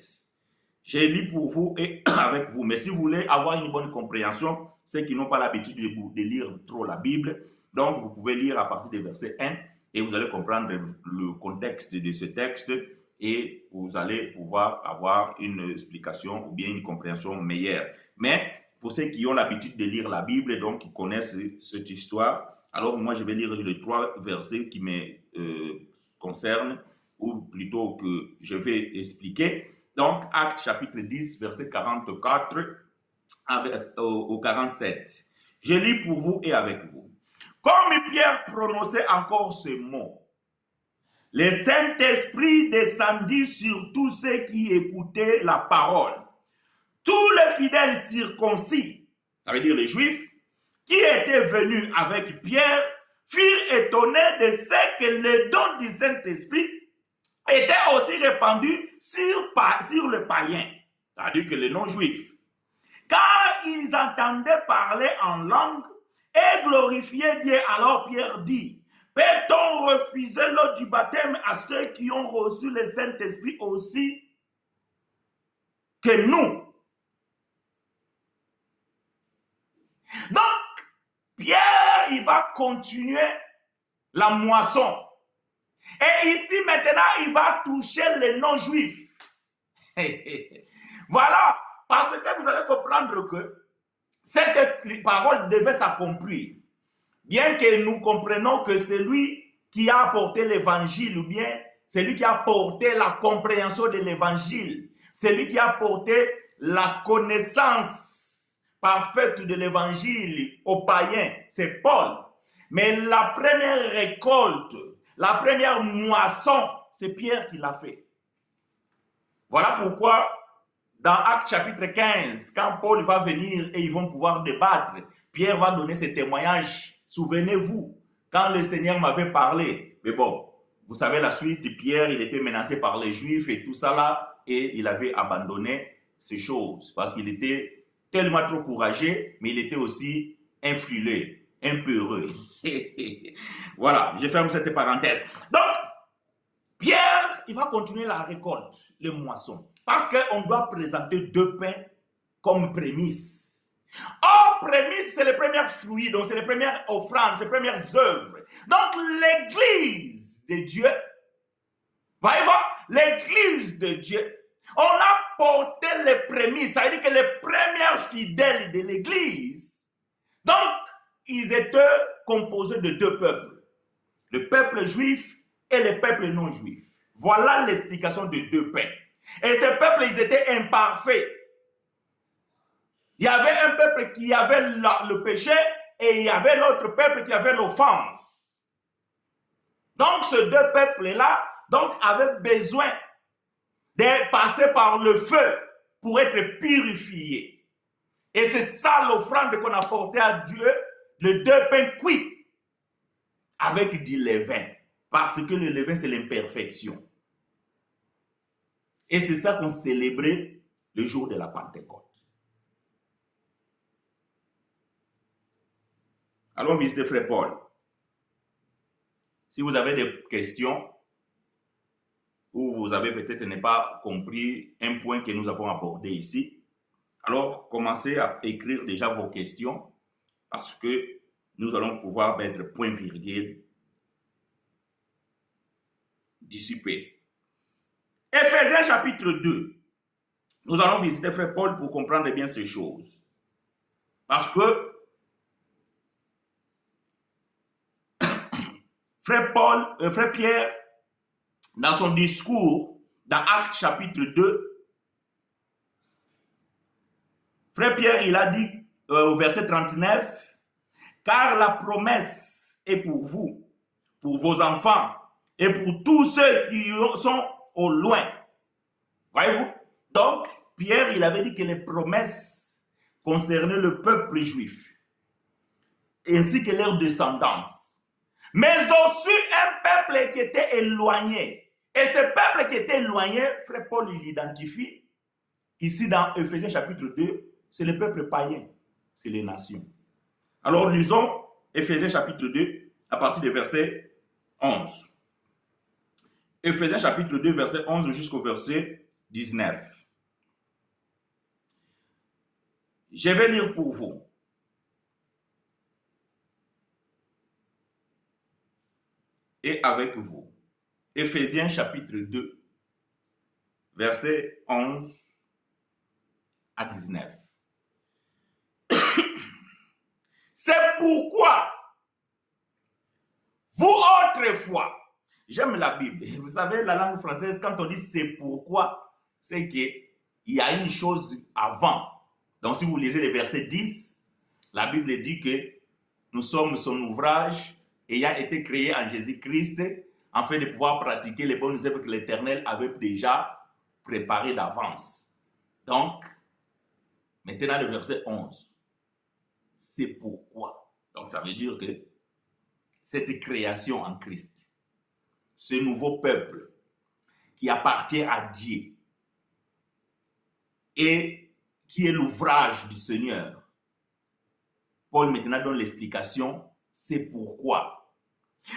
J'ai lu pour vous et avec vous, mais si vous voulez avoir une bonne compréhension, ceux qui n'ont pas l'habitude de lire trop la Bible, donc vous pouvez lire à partir du verset 1 et vous allez comprendre le contexte de ce texte et vous allez pouvoir avoir une explication ou bien une compréhension meilleure. Mais pour ceux qui ont l'habitude de lire la Bible, donc qui connaissent cette histoire, alors moi je vais lire les trois versets qui me concernent, ou plutôt que je vais expliquer. Donc, Actes chapitre 10, verset 44 au 47. Je lis pour vous et avec vous. Comme Pierre prononçait encore ce mot, le Saint-Esprit descendit sur tous ceux qui écoutaient la parole. Tous les fidèles circoncis, ça veut dire les Juifs, qui étaient venus avec Pierre, furent étonnés de ce que le don du Saint-Esprit était aussi répandu sur le païen, c'est-à-dire que les non-juifs. Car ils entendaient parler en langue et glorifier Dieu. Alors Pierre dit, peut-on refuser l'eau du baptême à ceux qui ont reçu le Saint-Esprit aussi que nous? Donc, Pierre, il va continuer la moisson. Et ici, maintenant, il va toucher les non-juifs. Voilà, parce que vous allez comprendre que cette parole devait s'accomplir. Bien que nous comprenions que celui qui a apporté l'évangile, ou bien celui qui a apporté la compréhension de l'évangile, celui qui a apporté la connaissance parfaite de l'évangile aux païens, c'est Paul. Mais la première récolte, la première moisson, c'est Pierre qui l'a fait. Voilà pourquoi, dans Actes chapitre 15, quand Paul va venir et ils vont pouvoir débattre, Pierre va donner ses témoignages. Souvenez-vous, quand le Seigneur m'avait parlé, mais bon, vous savez la suite, Pierre, il était menacé par les Juifs et tout ça là, et il avait abandonné ces choses parce qu'il était tellement trop courageux, mais il était aussi influé, un peu heureux. Voilà, je ferme cette parenthèse. Donc, Pierre, il va continuer la récolte, les moissons, parce qu'on doit présenter 2 pains comme prémisse. Or, prémisse, c'est les premiers fruits, donc c'est les premières offrandes, c'est les premières œuvres. Donc, l'église de Dieu, voyez-vous, l'église de Dieu, on a porté les prémices, ça veut dire que les premiers fidèles de l'église, donc, ils étaient composés de 2 peuples, le peuple juif et le peuple non juif. Voilà l'explication de 2 pains. Et ces peuples, ils étaient imparfaits. Il y avait un peuple qui avait le péché et il y avait l'autre peuple qui avait l'offense. Donc, ces 2 peuples-là avaient besoin de passer par le feu pour être purifiés. Et c'est ça l'offrande qu'on a portée à Dieu, les 2 pains cuits avec du levain. Parce que le levain, c'est l'imperfection. Et c'est ça qu'on célébrait le jour de la Pentecôte. Allons visiter Frère Paul. Si vous avez des questions, ou vous avez peut-être n'est pas compris un point que nous avons abordé ici, alors commencez à écrire déjà vos questions, parce que nous allons pouvoir mettre point virgule d'ici peu. Éphésiens chapitre 2. Nous allons visiter Frère Paul pour comprendre bien ces choses. Parce que Frère Pierre, dans son discours, dans Actes chapitre 2, Frère Pierre, il a dit au verset 39, « Car la promesse est pour vous, pour vos enfants, et pour tous ceux qui sont au loin. » Voyez-vous? Donc, Pierre, il avait dit que les promesses concernaient le peuple juif, ainsi que leur descendance. Mais aussi un peuple qui était éloigné. Et ce peuple qui était éloigné, Frère Paul l'identifie, ici dans Éphésiens chapitre 2, c'est le peuple païen, c'est les nations. Alors lisons Éphésiens chapitre 2 à partir du verset 11. Éphésiens chapitre 2, verset 11 jusqu'au verset 19. Je vais lire pour vous. Et avec vous. Éphésiens chapitre 2, verset 11 à 19. C'est pourquoi, vous autrefois, j'aime la Bible, vous savez la langue française, quand on dit c'est pourquoi, c'est qu'il y a une chose avant. Donc si vous lisez le verset 10, la Bible dit que nous sommes son ouvrage ayant été créé en Jésus-Christ afin de pouvoir pratiquer les bonnes œuvres que l'Éternel avait déjà préparées d'avance. Donc, maintenant le verset 11. C'est pourquoi. Donc ça veut dire que cette création en Christ, ce nouveau peuple qui appartient à Dieu et qui est l'ouvrage du Seigneur, Paul maintenant donne l'explication, c'est pourquoi.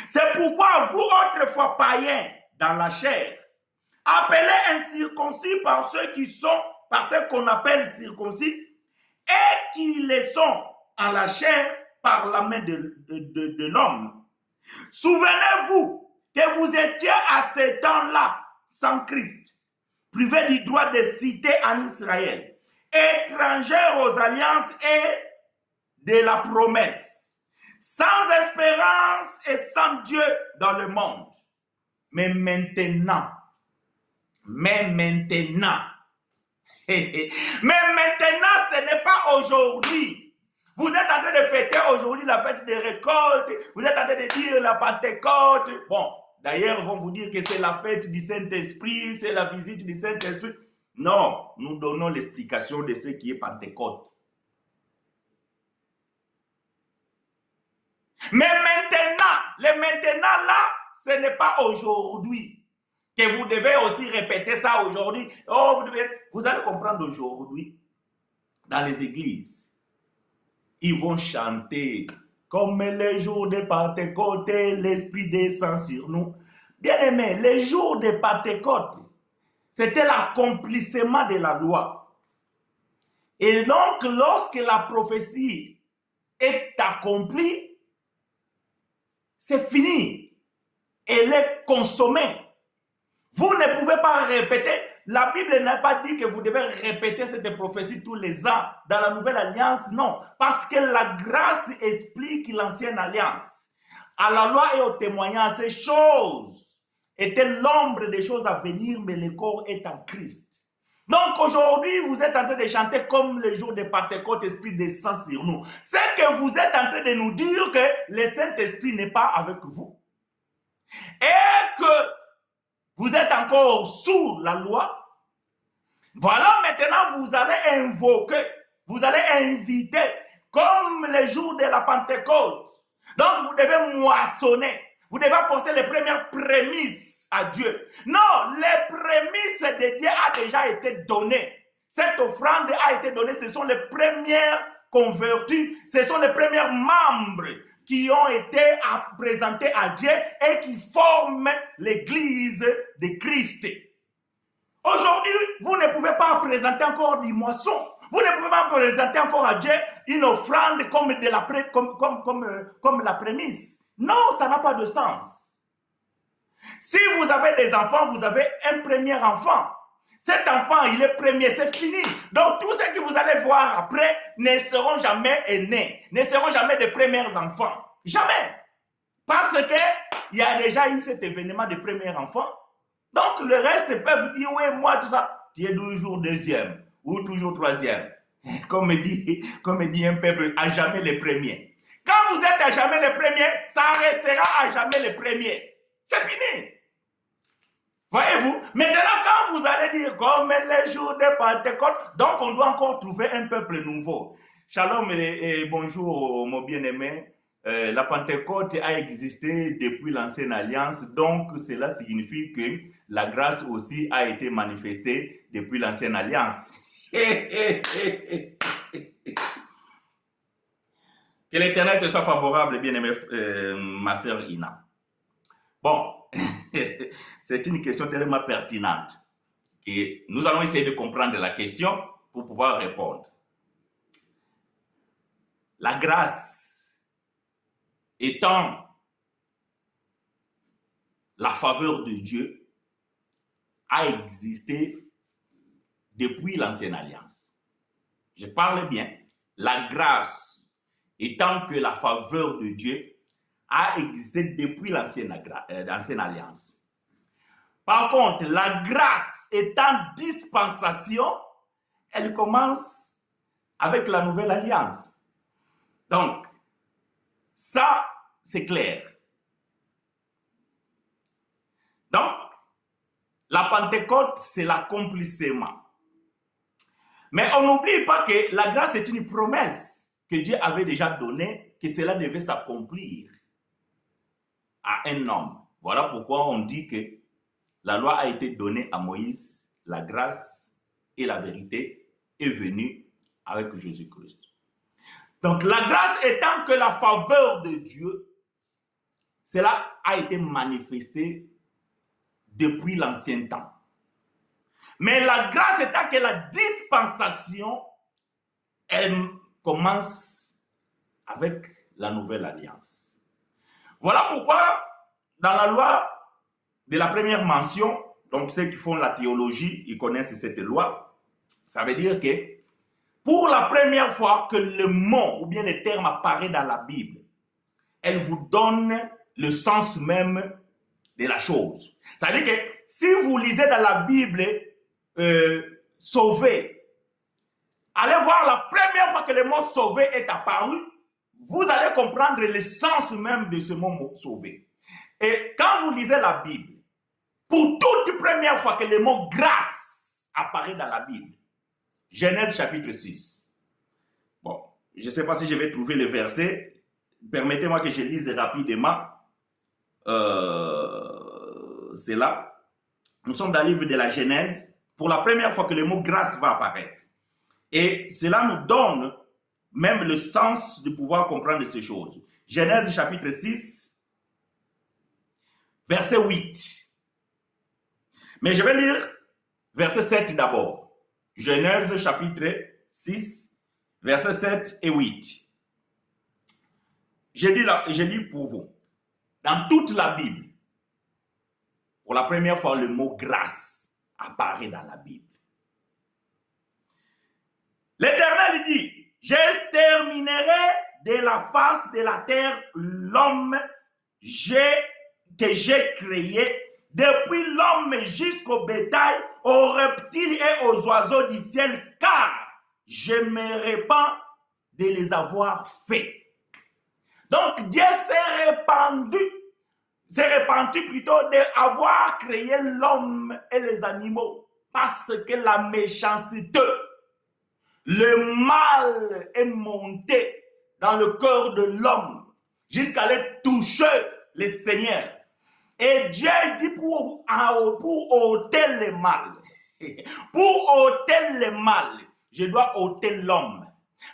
C'est pourquoi vous, autrefois païens dans la chair, appelés incirconcis par ceux qui sont, par ceux qu'on appelle circoncis, et qui les sont en la chair par la main de l'homme. Souvenez-vous que vous étiez à ce temps-là sans Christ, privés du droit de cité en Israël, étrangers aux alliances et de la promesse, sans espérance et sans Dieu dans le monde. Mais maintenant, ce n'est pas aujourd'hui. Vous êtes en train de fêter aujourd'hui la fête des récoltes. Vous êtes en train de dire la Pentecôte. Bon, d'ailleurs, ils vont vous dire que c'est la fête du Saint-Esprit, c'est la visite du Saint-Esprit. Non, nous donnons l'explication de ce qui est Pentecôte. Mais maintenant, le maintenant là, ce n'est pas aujourd'hui que vous devez aussi répéter ça aujourd'hui. Oh, vous allez comprendre aujourd'hui, dans les églises, ils vont chanter comme les jours de Pentecôte, l'Esprit descend sur nous. Bien aimé, les jours de Pentecôte, c'était l'accomplissement de la loi. Et donc, lorsque la prophétie est accomplie, c'est fini. Elle est consommée. Vous ne pouvez pas répéter. La Bible n'a pas dit que vous devez répéter cette prophétie tous les ans dans la nouvelle alliance, non. Parce que la grâce explique l'ancienne alliance. À la loi et au témoignage, ces choses étaient l'ombre des choses à venir, mais le corps est en Christ. Donc aujourd'hui, vous êtes en train de chanter comme le jour de Pentecôte, Esprit descend sur nous. C'est que vous êtes en train de nous dire que le Saint-Esprit n'est pas avec vous. Et que vous êtes encore sous la loi. Voilà, maintenant vous allez invoquer, vous allez inviter, comme le jour de la Pentecôte. Donc vous devez moissonner, vous devez apporter les premières prémices à Dieu. Non, les prémices de Dieu ont déjà été données. Cette offrande a été donnée, ce sont les premières convertis, ce sont les premiers membres qui ont été présentés à Dieu et qui forment l'église de Christ. Aujourd'hui, vous ne pouvez pas présenter encore du moisson. Vous ne pouvez pas présenter encore à Dieu une offrande comme la prémisse. Non, ça n'a pas de sens. Si vous avez des enfants, vous avez un premier enfant. Cet enfant, il est premier, c'est fini. Donc, tous ceux que vous allez voir après ne seront jamais aînés, ne seront jamais des premiers enfants. Jamais. Parce qu'il y a déjà eu cet événement de premier enfant. Donc, le reste peuvent dire, oui, moi, tout ça, tu es toujours deuxième ou toujours troisième. Comme dit un peuple, à jamais les premiers. Quand vous êtes à jamais les premiers, ça restera à jamais les premiers. C'est fini. Voyez-vous? Maintenant, quand vous allez dire comme les jours de Pentecôte, donc on doit encore trouver un peuple nouveau. Shalom et bonjour, mon bien-aimé. La Pentecôte a existé depuis l'ancienne alliance, donc cela signifie que la grâce aussi a été manifestée depuis l'ancienne alliance. Que l'Éternel te soit favorable, bien-aimé ma sœur Ina. Bon, c'est une question tellement pertinente que nous allons essayer de comprendre la question pour pouvoir répondre. La grâce étant la faveur de Dieu a existé depuis l'ancienne alliance. Je parle bien. La grâce étant que la faveur de Dieu a existé depuis l'ancienne alliance. Par contre, la grâce étant dispensation, elle commence avec la nouvelle alliance. Donc, ça, c'est clair. Donc, la Pentecôte, c'est l'accomplissement. Mais on n'oublie pas que la grâce est une promesse que Dieu avait déjà donnée, que cela devait s'accomplir à un homme. Voilà pourquoi on dit que la loi a été donnée à Moïse, la grâce et la vérité est venue avec Jésus-Christ. Donc la grâce étant que la faveur de Dieu, cela a été manifesté depuis l'ancien temps. Mais la grâce étant que la dispensation, elle commence avec la nouvelle alliance. Voilà pourquoi dans la loi de la première mention, donc ceux qui font la théologie, ils connaissent cette loi, ça veut dire que pour la première fois que le mot ou bien le terme apparaît dans la Bible, elle vous donne le sens même de la chose. Ça veut dire que si vous lisez dans la Bible sauver, allez voir la première fois que le mot sauver est apparu, vous allez comprendre le sens même de ce mot sauver. Et quand vous lisez la Bible, pour toute première fois que le mot grâce apparaît dans la Bible, Genèse chapitre 6. Bon, je ne sais pas si je vais trouver le verset. Permettez-moi que je lise rapidement. c'est là. Nous sommes dans le livre de la Genèse, pour la première fois que le mot grâce va apparaître. Et cela nous donne même le sens de pouvoir comprendre ces choses. Genèse chapitre 6, verset 8. Mais je vais lire verset 7 d'abord. Genèse chapitre 6, verset 7 et 8. Je lis pour vous. Dans toute la Bible, pour la première fois, le mot grâce apparaît dans la Bible. L'Éternel dit, j'exterminerai de la face de la terre l'homme que j'ai créé, depuis l'homme jusqu'au bétail, aux reptiles et aux oiseaux du ciel, car je me répands de les avoir faits. Donc Dieu s'est répandu plutôt d'avoir créé l'homme et les animaux, parce que la méchanceté, le mal est monté dans le cœur de l'homme jusqu'à aller toucher le Seigneur. Et Dieu dit pour ôter le mal, je dois ôter l'homme.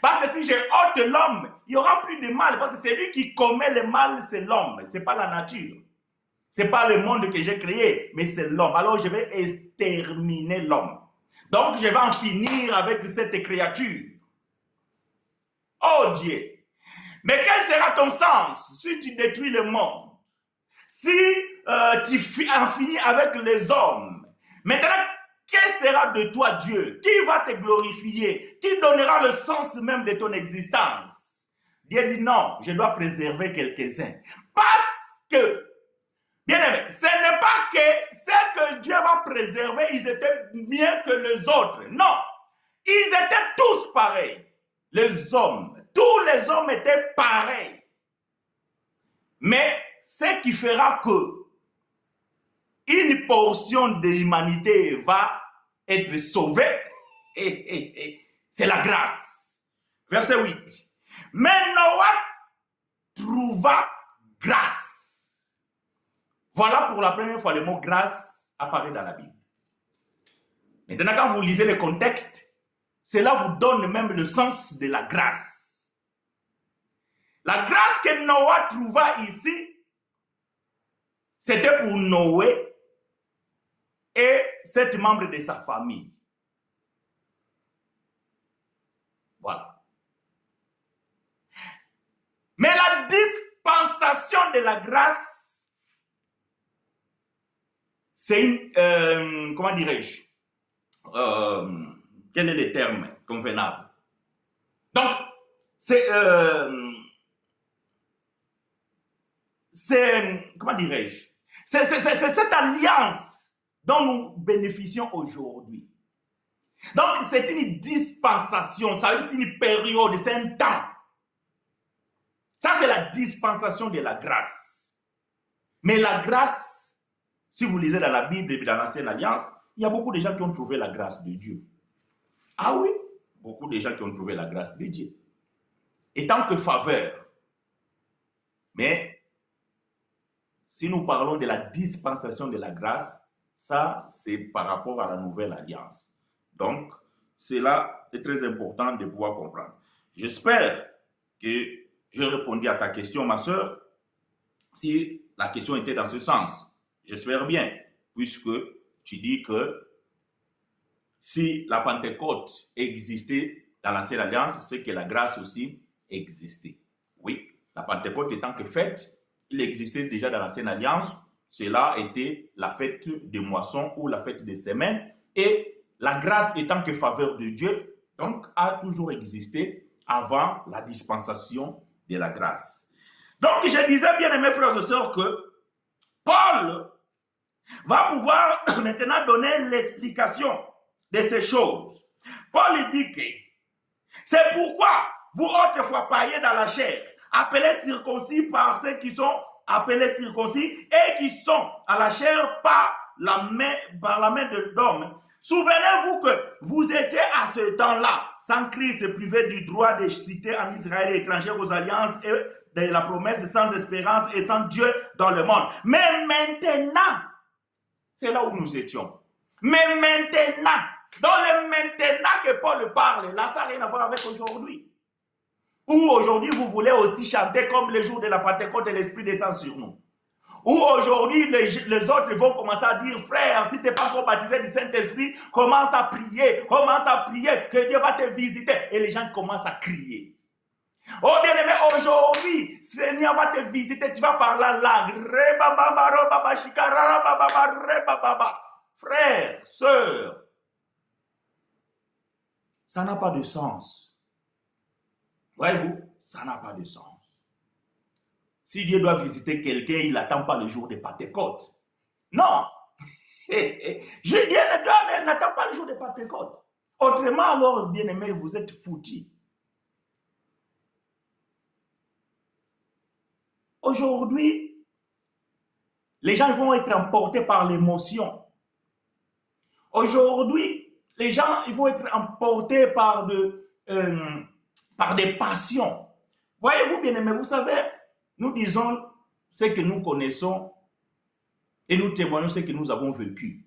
Parce que si je ôte l'homme, il n'y aura plus de mal. Parce que c'est lui qui commet le mal, c'est l'homme. Ce n'est pas la nature. Ce n'est pas le monde que j'ai créé, mais c'est l'homme. Alors je vais exterminer l'homme. Donc je vais en finir avec cette créature. Oh Dieu! Mais quel sera ton sens si tu détruis le monde? Si tu en finis avec les hommes? Maintenant, quel sera de toi Dieu? Qui va te glorifier? Qui donnera le sens même de ton existence? Dieu dit non, je dois préserver quelques-uns. Parce que, bien aimé, ce n'est pas que ce que Dieu va préserver, ils étaient mieux que les autres. Non, ils étaient tous pareils. Les hommes, tous les hommes étaient pareils. Mais ce qui fera que une portion de l'humanité va être sauvée, c'est la grâce. Verset 8. Mais Noah trouva grâce. Voilà pour la première fois le mot grâce apparaît dans la Bible. Maintenant, quand vous lisez le contexte, cela vous donne même le sens de la grâce. La grâce que Noah trouva ici, c'était pour Noé et 7 membres de sa famille. Voilà. Mais la dispensation de la grâce, c'est une, comment dirais-je, quel est le terme convenable? Donc, c'est, comment dirais-je, c'est cette alliance dont nous bénéficions aujourd'hui. Donc, c'est une dispensation, ça veut dire c'est une période, c'est un temps. Ça, c'est la dispensation de la grâce. Mais la grâce, si vous lisez dans la Bible et dans l'Ancienne Alliance, il y a beaucoup de gens qui ont trouvé la grâce de Dieu. Ah oui, beaucoup de gens qui ont trouvé la grâce de Dieu. Et tant que faveur. Mais, si nous parlons de la dispensation de la grâce, ça, c'est par rapport à la nouvelle alliance. Donc, cela est très important de pouvoir comprendre. J'espère que j'ai répondu à ta question, ma sœur, si la question était dans ce sens. J'espère bien, puisque tu dis que si la Pentecôte existait dans l'Ancienne Alliance, c'est que la grâce aussi existait. Oui, la Pentecôte étant que faite, il existait déjà dans l'Ancienne Alliance. Cela était la fête des moissons ou la fête des semaines. Et la grâce étant que faveur de Dieu, donc a toujours existé avant la dispensation de la grâce. Donc je disais, bien aimés frères et sœurs, que Paul va pouvoir maintenant donner l'explication de ces choses. Paul dit que c'est pourquoi vous autrefois païens dans la chair, appelés circoncis par ceux qui sont appelés circoncis et qui sont à la chair par la main de l'homme, Souvenez-vous que vous étiez à ce temps-là, sans Christ, privé du droit de citer en Israël étrangère aux alliances et de la promesse, sans espérance et sans Dieu dans le monde. Mais maintenant, c'est là où nous étions. Mais maintenant, dans le maintenant que Paul parle, là, ça n'a rien à voir avec aujourd'hui. Ou aujourd'hui, vous voulez aussi chanter comme le jour de la Pentecôte et l'Esprit descend sur nous. Ou aujourd'hui, les autres vont commencer à dire, frère, si tu n'es pas encore baptisé du Saint-Esprit, commence à prier, que Dieu va te visiter. Et les gens commencent à crier. Oh bien-aimé, aujourd'hui, Seigneur va te visiter, tu vas parler en langue. Frère, sœur, ça n'a pas de sens. Voyez-vous, ça n'a pas de sens. Si Dieu doit visiter quelqu'un, il n'attend pas le jour de Pentecôte. Non. Dieu n'attend pas le jour de Pentecôte. Autrement, alors, bien-aimé, vous êtes foutus. Aujourd'hui, les gens vont être emportés par l'émotion. Aujourd'hui, les gens vont être emportés par des passions. Voyez-vous, bien-aimé, vous savez, nous disons ce que nous connaissons et nous témoignons ce que nous avons vécu.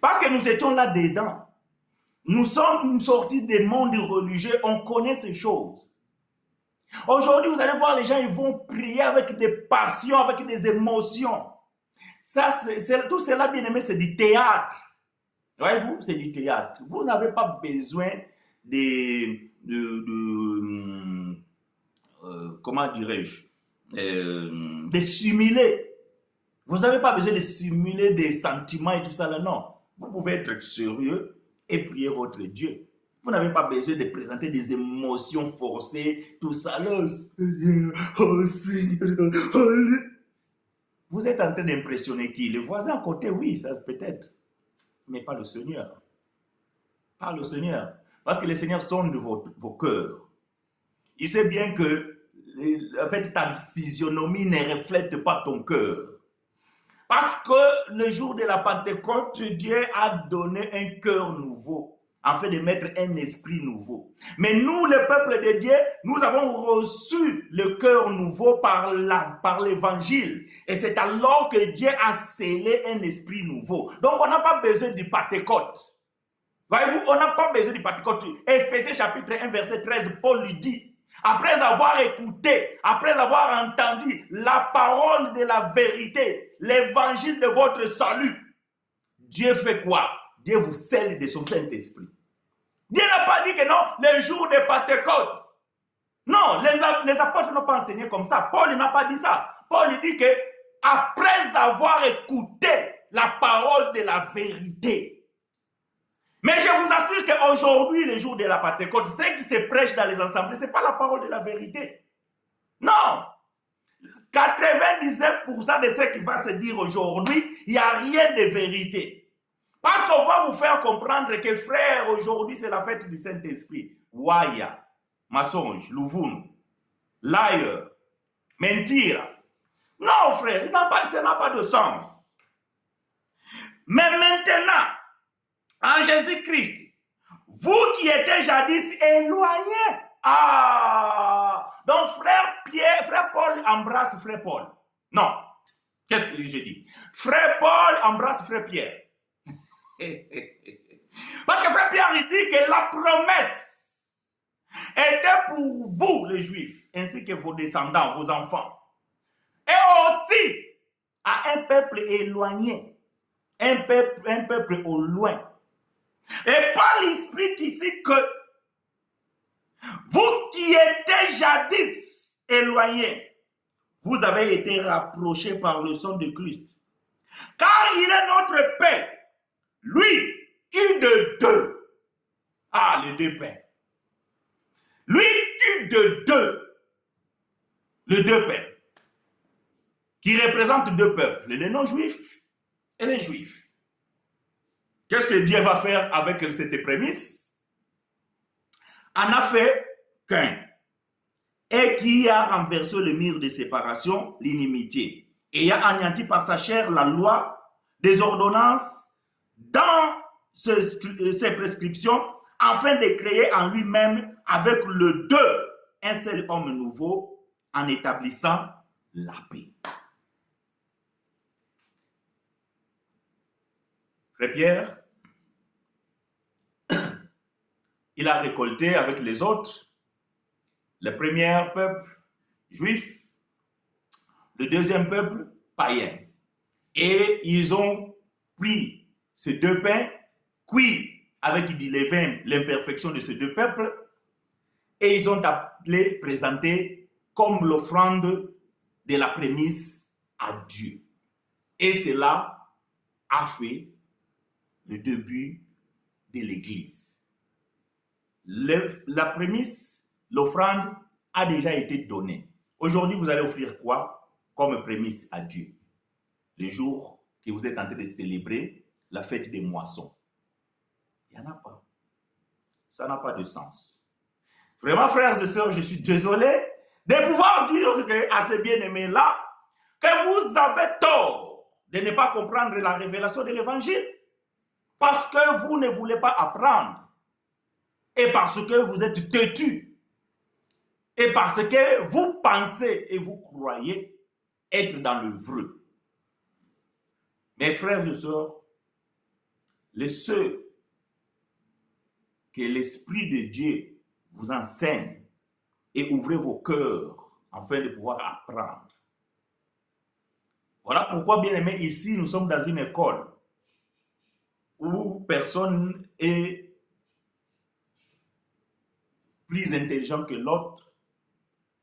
Parce que nous étions là-dedans. Nous sommes sortis des mondes religieux, on connaît ces choses. Aujourd'hui, vous allez voir, les gens ils vont prier avec des passions, avec des émotions. Ça, tout cela, bien aimé, c'est du théâtre. Voyez-vous, c'est du théâtre. Vous n'avez pas besoin comment dirais-je, de simuler. Vous n'avez pas besoin de simuler des sentiments et tout ça, là, non. Vous pouvez être sérieux et prier votre Dieu. Vous n'avez pas besoin de présenter des émotions forcées, tout ça, là. Oh Seigneur, oh. Vous êtes en train d'impressionner qui? Le voisin à côté, oui, ça peut-être, mais pas le Seigneur. Pas le Seigneur. Parce que le Seigneur sonde vos cœurs. Il sait bien que en fait, ta physionomie ne reflète pas ton cœur. Parce que le jour de la Pentecôte, Dieu a donné un cœur nouveau, afin de mettre un esprit nouveau. Mais nous, le peuple de Dieu, nous avons reçu le cœur nouveau par l'évangile. Et c'est alors que Dieu a scellé un esprit nouveau. Donc, on n'a pas besoin du Pentecôte. Voyez-vous, on n'a pas besoin du Pentecôte. Éphésiens chapitre 1, verset 13, Paul lui dit, après avoir écouté, après avoir entendu la parole de la vérité, l'évangile de votre salut, Dieu fait quoi? Dieu vous scelle de son Saint-Esprit. Dieu n'a pas dit que non, le jour de Pentecôte. Non, les apôtres n'ont pas enseigné comme ça. Paul n'a pas dit ça. Paul dit que après avoir écouté la parole de la vérité. Mais je vous assure qu'aujourd'hui, le jour de la Pentecôte, ce qui se prêche dans les assemblées, ce n'est pas la parole de la vérité. Non. 99% de ce qui va se dire aujourd'hui, il n'y a rien de vérité. Parce qu'on va vous faire comprendre que, frère, aujourd'hui, c'est la fête du Saint-Esprit. Waya, mensonge, louvun, liar, mentir. Non, frère, ça n'a pas de sens. Mais maintenant, en Jésus-Christ, vous qui étiez jadis éloignés. Ah! Donc, frère Paul embrasse frère Paul. Non. Qu'est-ce que j'ai dit? Frère Paul embrasse frère Pierre. Parce que frère Pierre, il dit que la promesse était pour vous, les Juifs, ainsi que vos descendants, vos enfants. Et aussi à un peuple éloigné, un peuple au loin. Et Paul explique ici que vous qui étiez jadis éloignés, vous avez été rapprochés par le sang de Christ. Car il est notre Père, lui qui de deux. Ah, les deux pères. Lui qui de deux. Les deux pères. Qui représentent deux peuples, les non-juifs et les juifs. Qu'est-ce que Dieu va faire avec cette prémisse? En a fait qu'un, et qui a renversé le mur de séparation, l'inimitié, et a anéanti par sa chair la loi des ordonnances dans ses prescriptions afin de créer en lui-même avec le deux un seul homme nouveau en établissant la paix. Frère Pierre, il a récolté avec les autres, le premier peuple juif, le deuxième peuple païen. Et ils ont pris ces deux pains, cuits avec du levain l'imperfection de ces deux peuples, et ils ont appelé, présenté comme l'offrande de la prémisse à Dieu. Et cela a fait le début de l'Église. La prémisse, l'offrande a déjà été donnée. Aujourd'hui, vous allez offrir quoi comme prémisse à Dieu? Le jour que vous êtes en train de célébrer la fête des moissons. Il n'y en a pas. Ça n'a pas de sens. Vraiment, frères et sœurs, je suis désolé de pouvoir dire à ces bien-aimés-là que vous avez tort de ne pas comprendre la révélation de l'Évangile parce que vous ne voulez pas apprendre et parce que vous êtes têtus et parce que vous pensez et vous croyez être dans le vrai. Mes frères et sœurs, ceux que l'Esprit de Dieu vous enseigne et ouvrez vos cœurs afin de pouvoir apprendre. Voilà pourquoi, bien aimé, ici, nous sommes dans une école où personne est plus intelligent que l'autre,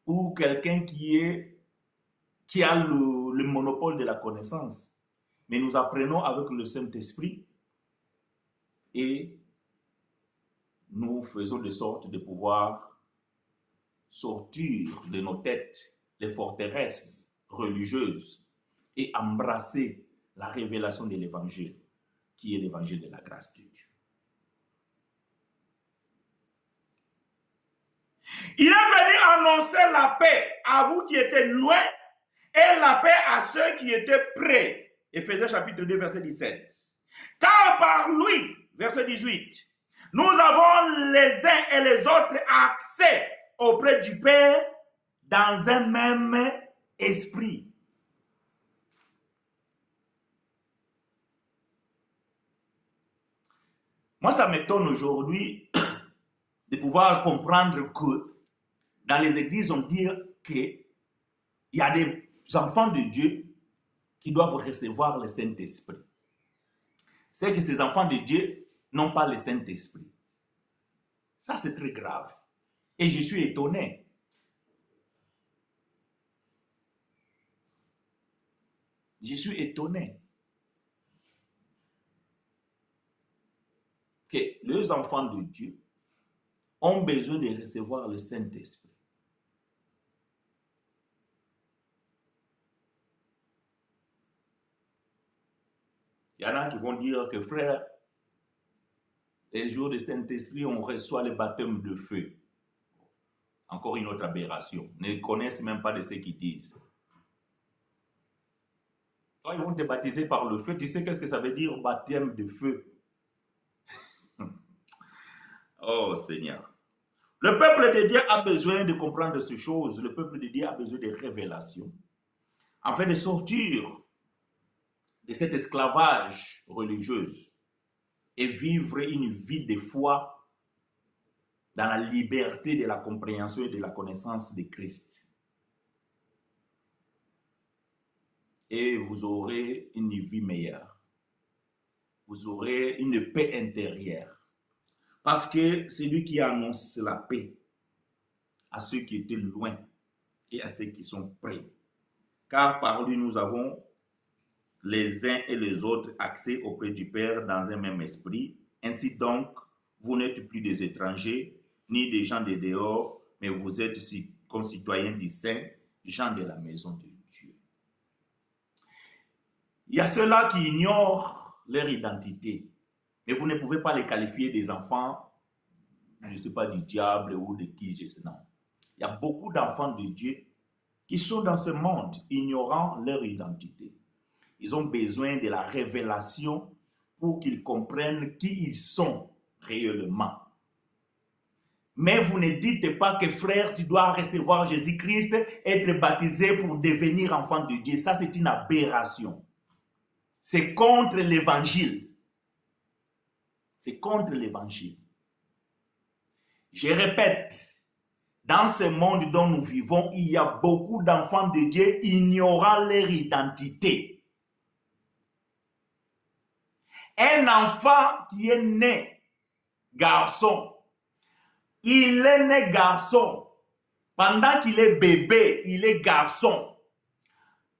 ou quelqu'un qui a le monopole de la connaissance. Mais nous apprenons avec le Saint-Esprit et nous faisons de sorte de pouvoir sortir de nos têtes les forteresses religieuses et embrasser la révélation de l'Évangile, qui est l'Évangile de la grâce de Dieu. Il est venu annoncer la paix à vous qui étiez loin et la paix à ceux qui étaient près. Éphésiens chapitre 2, verset 17. Car par lui, verset 18, nous avons les uns et les autres accès auprès du Père dans un même esprit. Moi, ça m'étonne aujourd'hui de pouvoir comprendre que dans les églises, on dit qu'il y a des enfants de Dieu qui doivent recevoir le Saint-Esprit. C'est que ces enfants de Dieu n'ont pas le Saint-Esprit. Ça, c'est très grave. Et je suis étonné. Je suis étonné que les enfants de Dieu ont besoin de recevoir le Saint-Esprit. Il y en a qui vont dire que, frère, les jours du Saint-Esprit, on reçoit le baptême de feu. Encore une autre aberration. Ils ne connaissent même pas de ce qu'ils disent. Quand ils vont te baptiser par le feu, tu sais qu'est-ce que ça veut dire baptême de feu? Oh Seigneur. Le peuple de Dieu a besoin de comprendre ces choses. Le peuple de Dieu a besoin de révélations afin de sortir de cet esclavage religieux et vivre une vie de foi dans la liberté de la compréhension et de la connaissance de Christ. Et vous aurez une vie meilleure. Vous aurez une paix intérieure. Parce que c'est lui qui annonce la paix à ceux qui étaient loin et à ceux qui sont près. Car par lui, nous avons les uns et les autres accès auprès du Père dans un même esprit. Ainsi donc, vous n'êtes plus des étrangers, ni des gens de dehors, mais vous êtes concitoyens du Saint, gens de la maison de Dieu. Il y a ceux-là qui ignorent leur identité, mais vous ne pouvez pas les qualifier des enfants, je ne sais pas, du diable ou de qui, je sais, non. Il y a beaucoup d'enfants de Dieu qui sont dans ce monde, ignorant leur identité. Ils ont besoin de la révélation pour qu'ils comprennent qui ils sont réellement. Mais vous ne dites pas que frère, tu dois recevoir Jésus-Christ, être baptisé pour devenir enfant de Dieu. Ça, c'est une aberration. C'est contre l'évangile. C'est contre l'évangile. Je répète, dans ce monde dont nous vivons, il y a beaucoup d'enfants de Dieu ignorant leur identité. Un enfant qui est né garçon, il est né garçon. Pendant qu'il est bébé, il est garçon.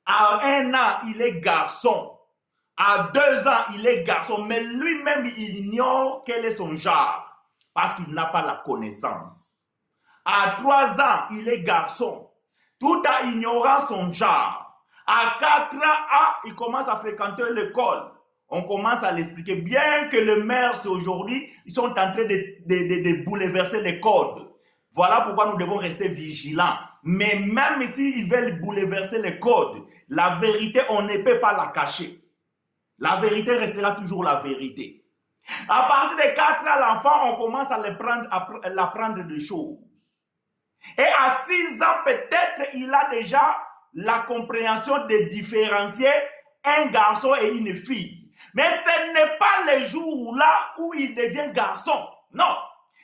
À 1 an, il est garçon. À 2 ans, il est garçon. Mais lui-même, il ignore quel est son genre. Parce qu'il n'a pas la connaissance. À 3 ans, il est garçon. Tout en ignorant son genre. À 4 ans, il commence à fréquenter l'école. On commence à l'expliquer. Bien que les mères aujourd'hui, ils sont en train de bouleverser les codes. Voilà pourquoi nous devons rester vigilants. Mais même s'ils veulent bouleverser les codes, la vérité, on ne peut pas la cacher. La vérité restera toujours la vérité. À partir de 4 ans, l'enfant, on commence à l'apprendre des choses. Et à 6 ans, peut-être, il a déjà la compréhension de différencier un garçon et une fille. Mais ce n'est pas le jour-là où il devient garçon. Non.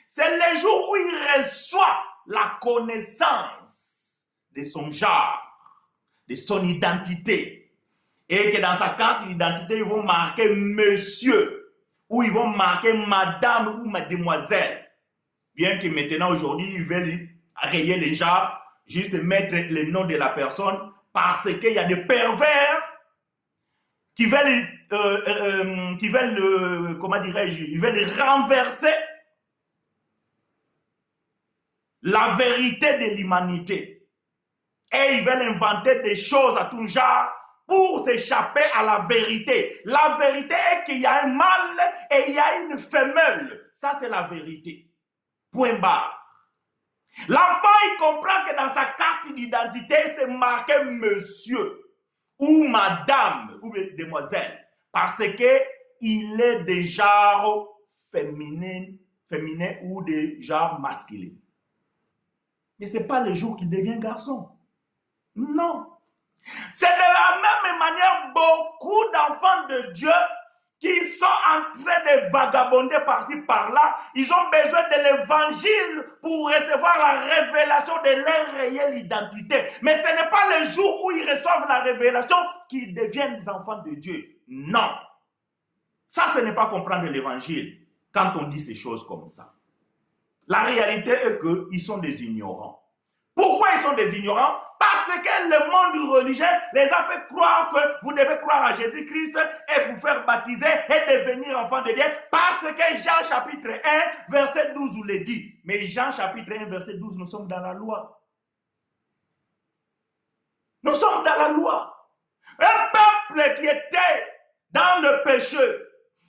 C'est le jour où il reçoit la connaissance de son genre, de son identité. Et que dans sa carte d'identité, ils vont marquer monsieur, ou ils vont marquer madame ou mademoiselle. Bien que maintenant, aujourd'hui, ils veulent rayer les genres, juste mettre le nom de la personne, parce qu'il y a des pervers qui veulent, comment dirais-je, ils veulent renverser la vérité de l'humanité. Et ils veulent inventer des choses à tout genre pour s'échapper à la vérité. La vérité est qu'il y a un mâle et il y a une femelle. Ça, c'est la vérité. Point barre. L'enfant, il comprend que dans sa carte d'identité, c'est marqué monsieur ou madame ou demoiselle. Parce qu'il est de genre féminin ou de genre masculin. Mais ce n'est pas le jour qu'il devient garçon. Non. C'est de la même manière beaucoup d'enfants de Dieu qui sont en train de vagabonder par-ci, par-là. Ils ont besoin de l'évangile pour recevoir la révélation de leur réelle identité. Mais ce n'est pas le jour où ils reçoivent la révélation qu'ils deviennent des enfants de Dieu. Non. Ça, ce n'est pas comprendre l'évangile quand on dit ces choses comme ça. La réalité est qu'ils sont des ignorants. Pourquoi ils sont des ignorants? Parce que le monde religieux les a fait croire que vous devez croire à Jésus-Christ et vous faire baptiser et devenir enfant de Dieu. Parce que Jean chapitre 1, verset 12 vous le dit. Mais Jean chapitre 1, verset 12, nous sommes dans la loi. Nous sommes dans la loi. Un peuple qui était dans le péché,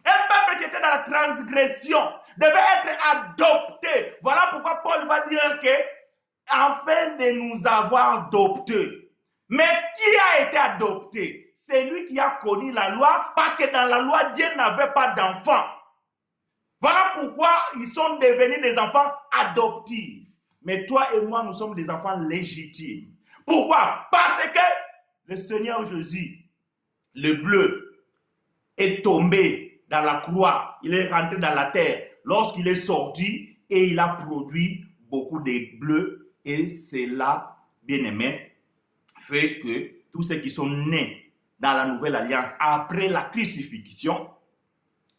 un peuple qui était dans la transgression, devait être adopté. Voilà pourquoi Paul va dire que afin de nous avoir adoptés. Mais qui a été adopté? C'est lui qui a connu la loi, parce que dans la loi, Dieu n'avait pas d'enfants. Voilà pourquoi ils sont devenus des enfants adoptifs. Mais toi et moi, nous sommes des enfants légitimes. Pourquoi? Parce que le Seigneur Jésus, le bleu, est tombé dans la croix. Il est rentré dans la terre. Lorsqu'il est sorti, et il a produit beaucoup de bleus. Et cela, bien-aimé, fait que tous ceux qui sont nés dans la nouvelle alliance après la crucifixion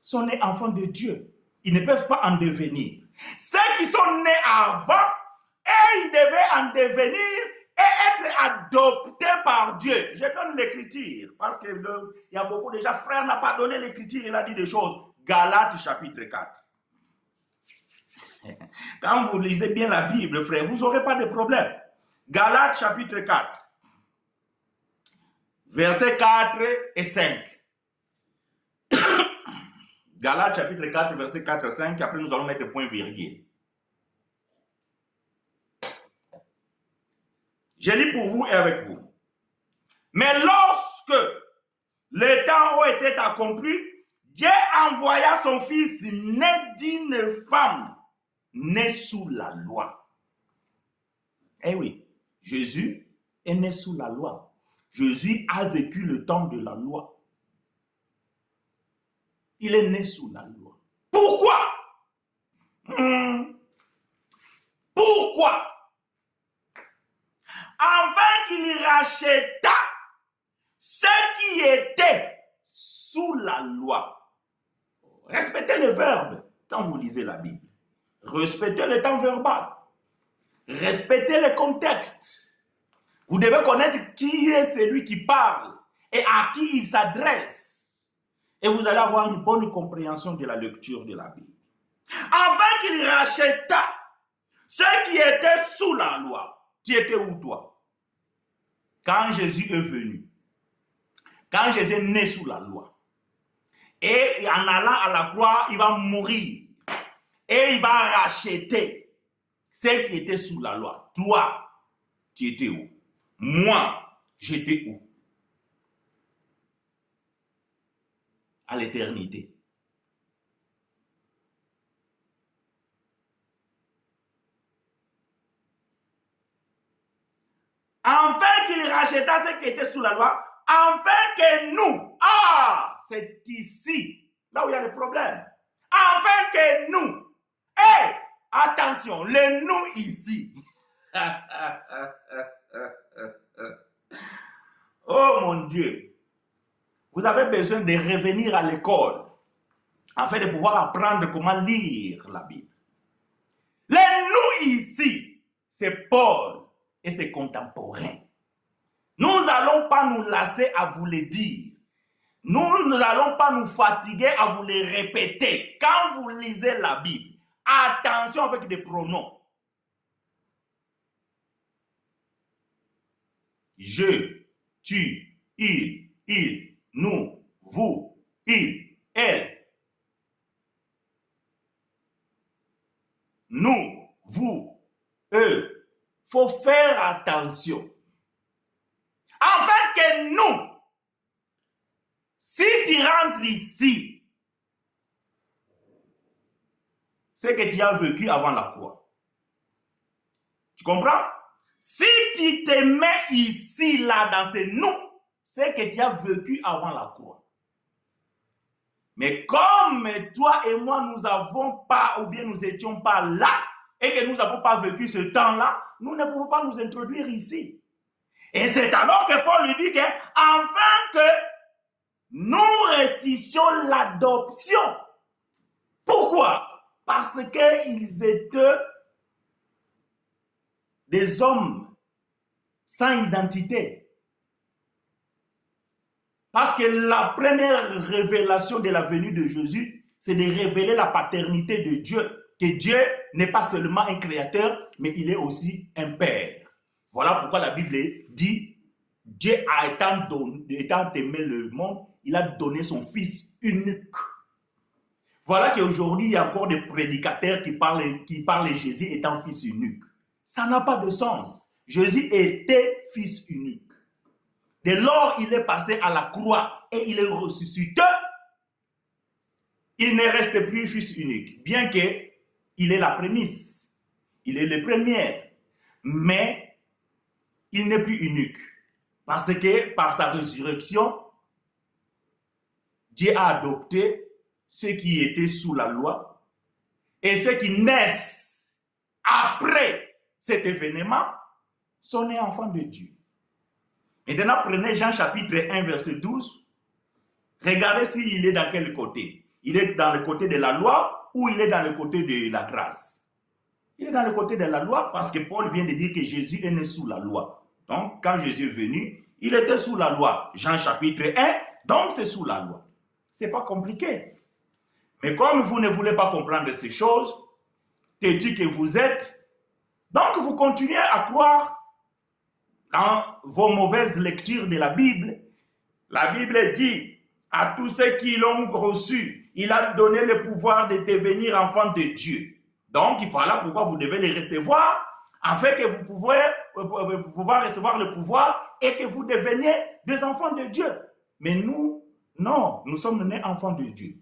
sont nés enfants de Dieu. Ils ne peuvent pas en devenir. Ceux qui sont nés avant, et ils devaient en devenir et être adoptés par Dieu. Je donne l'écriture parce qu'il y a beaucoup de gens, frère n'a pas donné l'écriture, il a dit des choses. Galates chapitre 4. Quand vous lisez bien la Bible, frère, vous n'aurez pas de problème. Galates chapitre 4, versets 4 et 5. Galates chapitre 4, versets 4 et 5, après nous allons mettre point virgule. Je lis pour vous et avec vous. Mais lorsque les temps ont été accomplis, Dieu envoya son fils né d'une femme, né sous la loi. Eh oui, Jésus est né sous la loi. Jésus a vécu le temps de la loi. Il est né sous la loi. Pourquoi? Pourquoi? Afin qu'il racheta ceux qui étaient sous la loi. Respectez le verbe quand vous lisez la Bible. Respectez le temps verbal. Respectez le contexte. Vous devez connaître qui est celui qui parle et à qui il s'adresse. Et vous allez avoir une bonne compréhension de la lecture de la Bible. Afin qu'il racheta ceux qui étaient sous la loi. Tu étais où toi? Quand Jésus est venu. Quand Jésus est né sous la loi. Et en allant à la croix, il va mourir. Et il va racheter ceux qui étaient sous la loi. Toi, tu étais où? Moi, j'étais où? À l'éternité. Afin qu'il racheta ceux qui étaient sous la loi, afin que nous, c'est ici, là où il y a le problème, afin que nous, attention, le nous ici, oh mon Dieu, vous avez besoin de revenir à l'école, afin de pouvoir apprendre comment lire la Bible. Le nous ici, c'est Paul et ses contemporains. Nous n'allons pas nous lasser à vous le dire. Nous n'allons pas nous fatiguer à vous le répéter. Quand vous lisez la Bible, attention avec des pronoms. Je, tu, il, nous, vous, il, elle. Nous, vous, eux. Il faut faire attention. Afin que nous, si tu rentres ici, c'est que tu as vécu avant la croix. Tu comprends? Si tu te mets ici, là, dans ce nous, c'est que tu as vécu avant la croix. Mais comme toi et moi, nous n'avons pas, ou bien nous n'étions pas là, et que nous n'avons pas vécu ce temps-là, nous ne pouvons pas nous introduire ici. Et c'est alors que Paul lui dit que, afin que nous restissions l'adoption. Pourquoi? Parce qu'ils étaient des hommes sans identité. Parce que la première révélation de la venue de Jésus, c'est de révéler la paternité de Dieu. Que Dieu n'est pas seulement un créateur, mais il est aussi un père. Voilà pourquoi la Bible dit, Dieu a étant aimé le monde, il a donné son fils unique. Voilà qu'aujourd'hui, il y a encore des prédicateurs qui parlent de Jésus étant fils unique. Ça n'a pas de sens. Jésus était fils unique. Dès lors, il est passé à la croix et il est ressuscité. Il ne reste plus fils unique, bien qu'il est la prémisse, il est le premier, mais il n'est plus unique. Parce que par sa résurrection, Dieu a adopté ceux qui étaient sous la loi et ceux qui naissent après cet événement sont nés enfants de Dieu. Maintenant, prenez Jean chapitre 1, verset 12. Regardez s'il est dans quel côté. Il est dans le côté de la loi ou il est dans le côté de la grâce. Il est dans le côté de la loi parce que Paul vient de dire que Jésus est né sous la loi. Donc, quand Jésus est venu, il était sous la loi. Jean chapitre 1, donc c'est sous la loi. Ce n'est pas compliqué. Mais comme vous ne voulez pas comprendre ces choses, têtu que vous êtes, donc vous continuez à croire dans vos mauvaises lectures de la Bible. La Bible dit à tous ceux qui l'ont reçu, il a donné le pouvoir de devenir enfants de Dieu. Donc, voilà pourquoi vous devez les recevoir, afin que vous pouvez pouvoir recevoir le pouvoir et que vous deveniez des enfants de Dieu. Mais nous, non, nous sommes nés enfants de Dieu.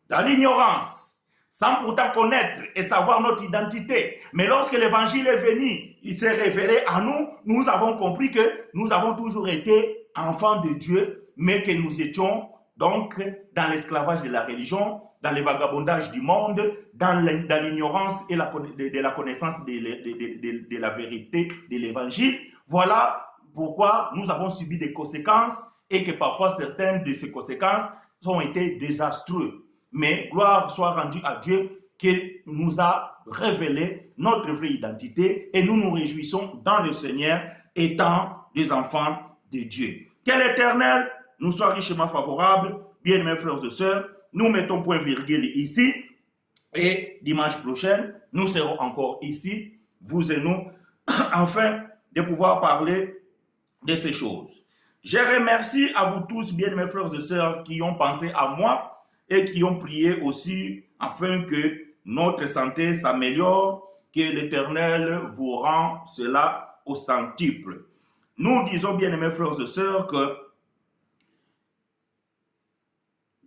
dans l'ignorance, sans pourtant connaître et savoir notre identité. Mais lorsque l'évangile est venu, il s'est révélé à nous, nous avons compris que nous avons toujours été enfants de Dieu, mais que nous étions donc dans l'esclavage de la religion, dans le vagabondage du monde, dans l'ignorance et de la connaissance de la vérité de l'évangile. Voilà pourquoi nous avons subi des conséquences et que parfois certaines de ces conséquences ont été désastreuses. Mais gloire soit rendue à Dieu qui nous a révélé notre vraie identité et nous nous réjouissons dans le Seigneur étant des enfants de Dieu. Que l'Éternel nous soit richement favorable. Bien-aimés frères et sœurs, nous mettons point virgule ici et dimanche prochain, nous serons encore ici, vous et nous, afin de pouvoir parler de ces choses. Je remercie à vous tous, bien-aimés frères et sœurs, qui ont pensé à moi et qui ont prié aussi afin que notre santé s'améliore, que l'Éternel vous rend cela au centuple. Nous disons, bien-aimés frères et sœurs, que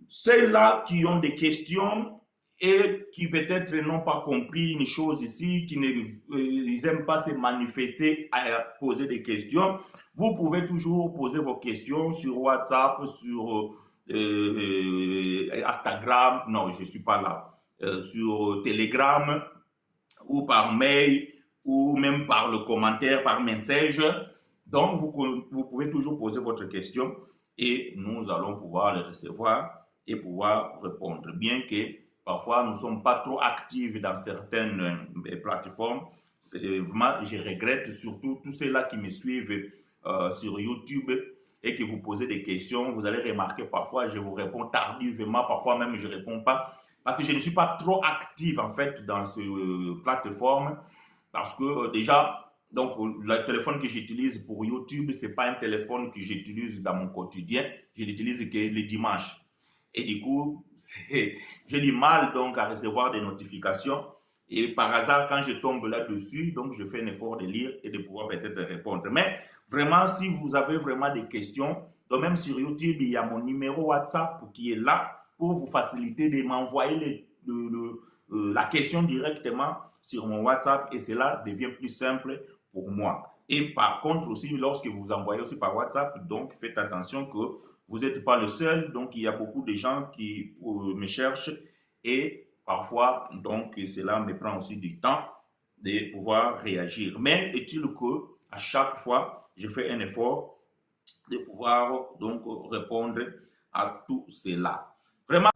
ceux-là qui ont des questions et qui peut-être n'ont pas compris une chose ici, qui n'aiment pas se manifester à poser des questions, vous pouvez toujours poser vos questions sur WhatsApp, sur Instagram, non, je ne suis pas là, sur Telegram, ou par mail, ou même par le commentaire, par message. Donc, vous pouvez toujours poser votre question et nous allons pouvoir les recevoir et pouvoir répondre. Bien que parfois nous ne sommes pas trop actifs dans certaines plateformes, vraiment, je regrette surtout tous ceux-là qui me suivent sur YouTube et que vous posez des questions. Vous allez remarquer parfois, je vous réponds tardivement, parfois même je ne réponds pas, parce que je ne suis pas trop actif en fait dans ces plateformes, parce que déjà, donc, le téléphone que j'utilise pour YouTube, ce n'est pas un téléphone que j'utilise dans mon quotidien. Je l'utilise que le dimanche. Et du coup, j'ai du mal donc à recevoir des notifications. Et par hasard, quand je tombe là-dessus, donc je fais un effort de lire et de pouvoir peut-être répondre. Mais vraiment, si vous avez vraiment des questions, donc même sur YouTube, il y a mon numéro WhatsApp qui est là pour vous faciliter de m'envoyer la question directement sur mon WhatsApp et cela devient plus simple pour moi. Et par contre aussi, lorsque vous envoyez aussi par WhatsApp, donc faites attention que vous n'êtes pas le seul. Donc il y a beaucoup de gens qui me cherchent et parfois, donc cela me prend aussi du temps de pouvoir réagir. Mais est-il que à chaque fois, je fais un effort de pouvoir donc répondre à tout cela. Vraiment.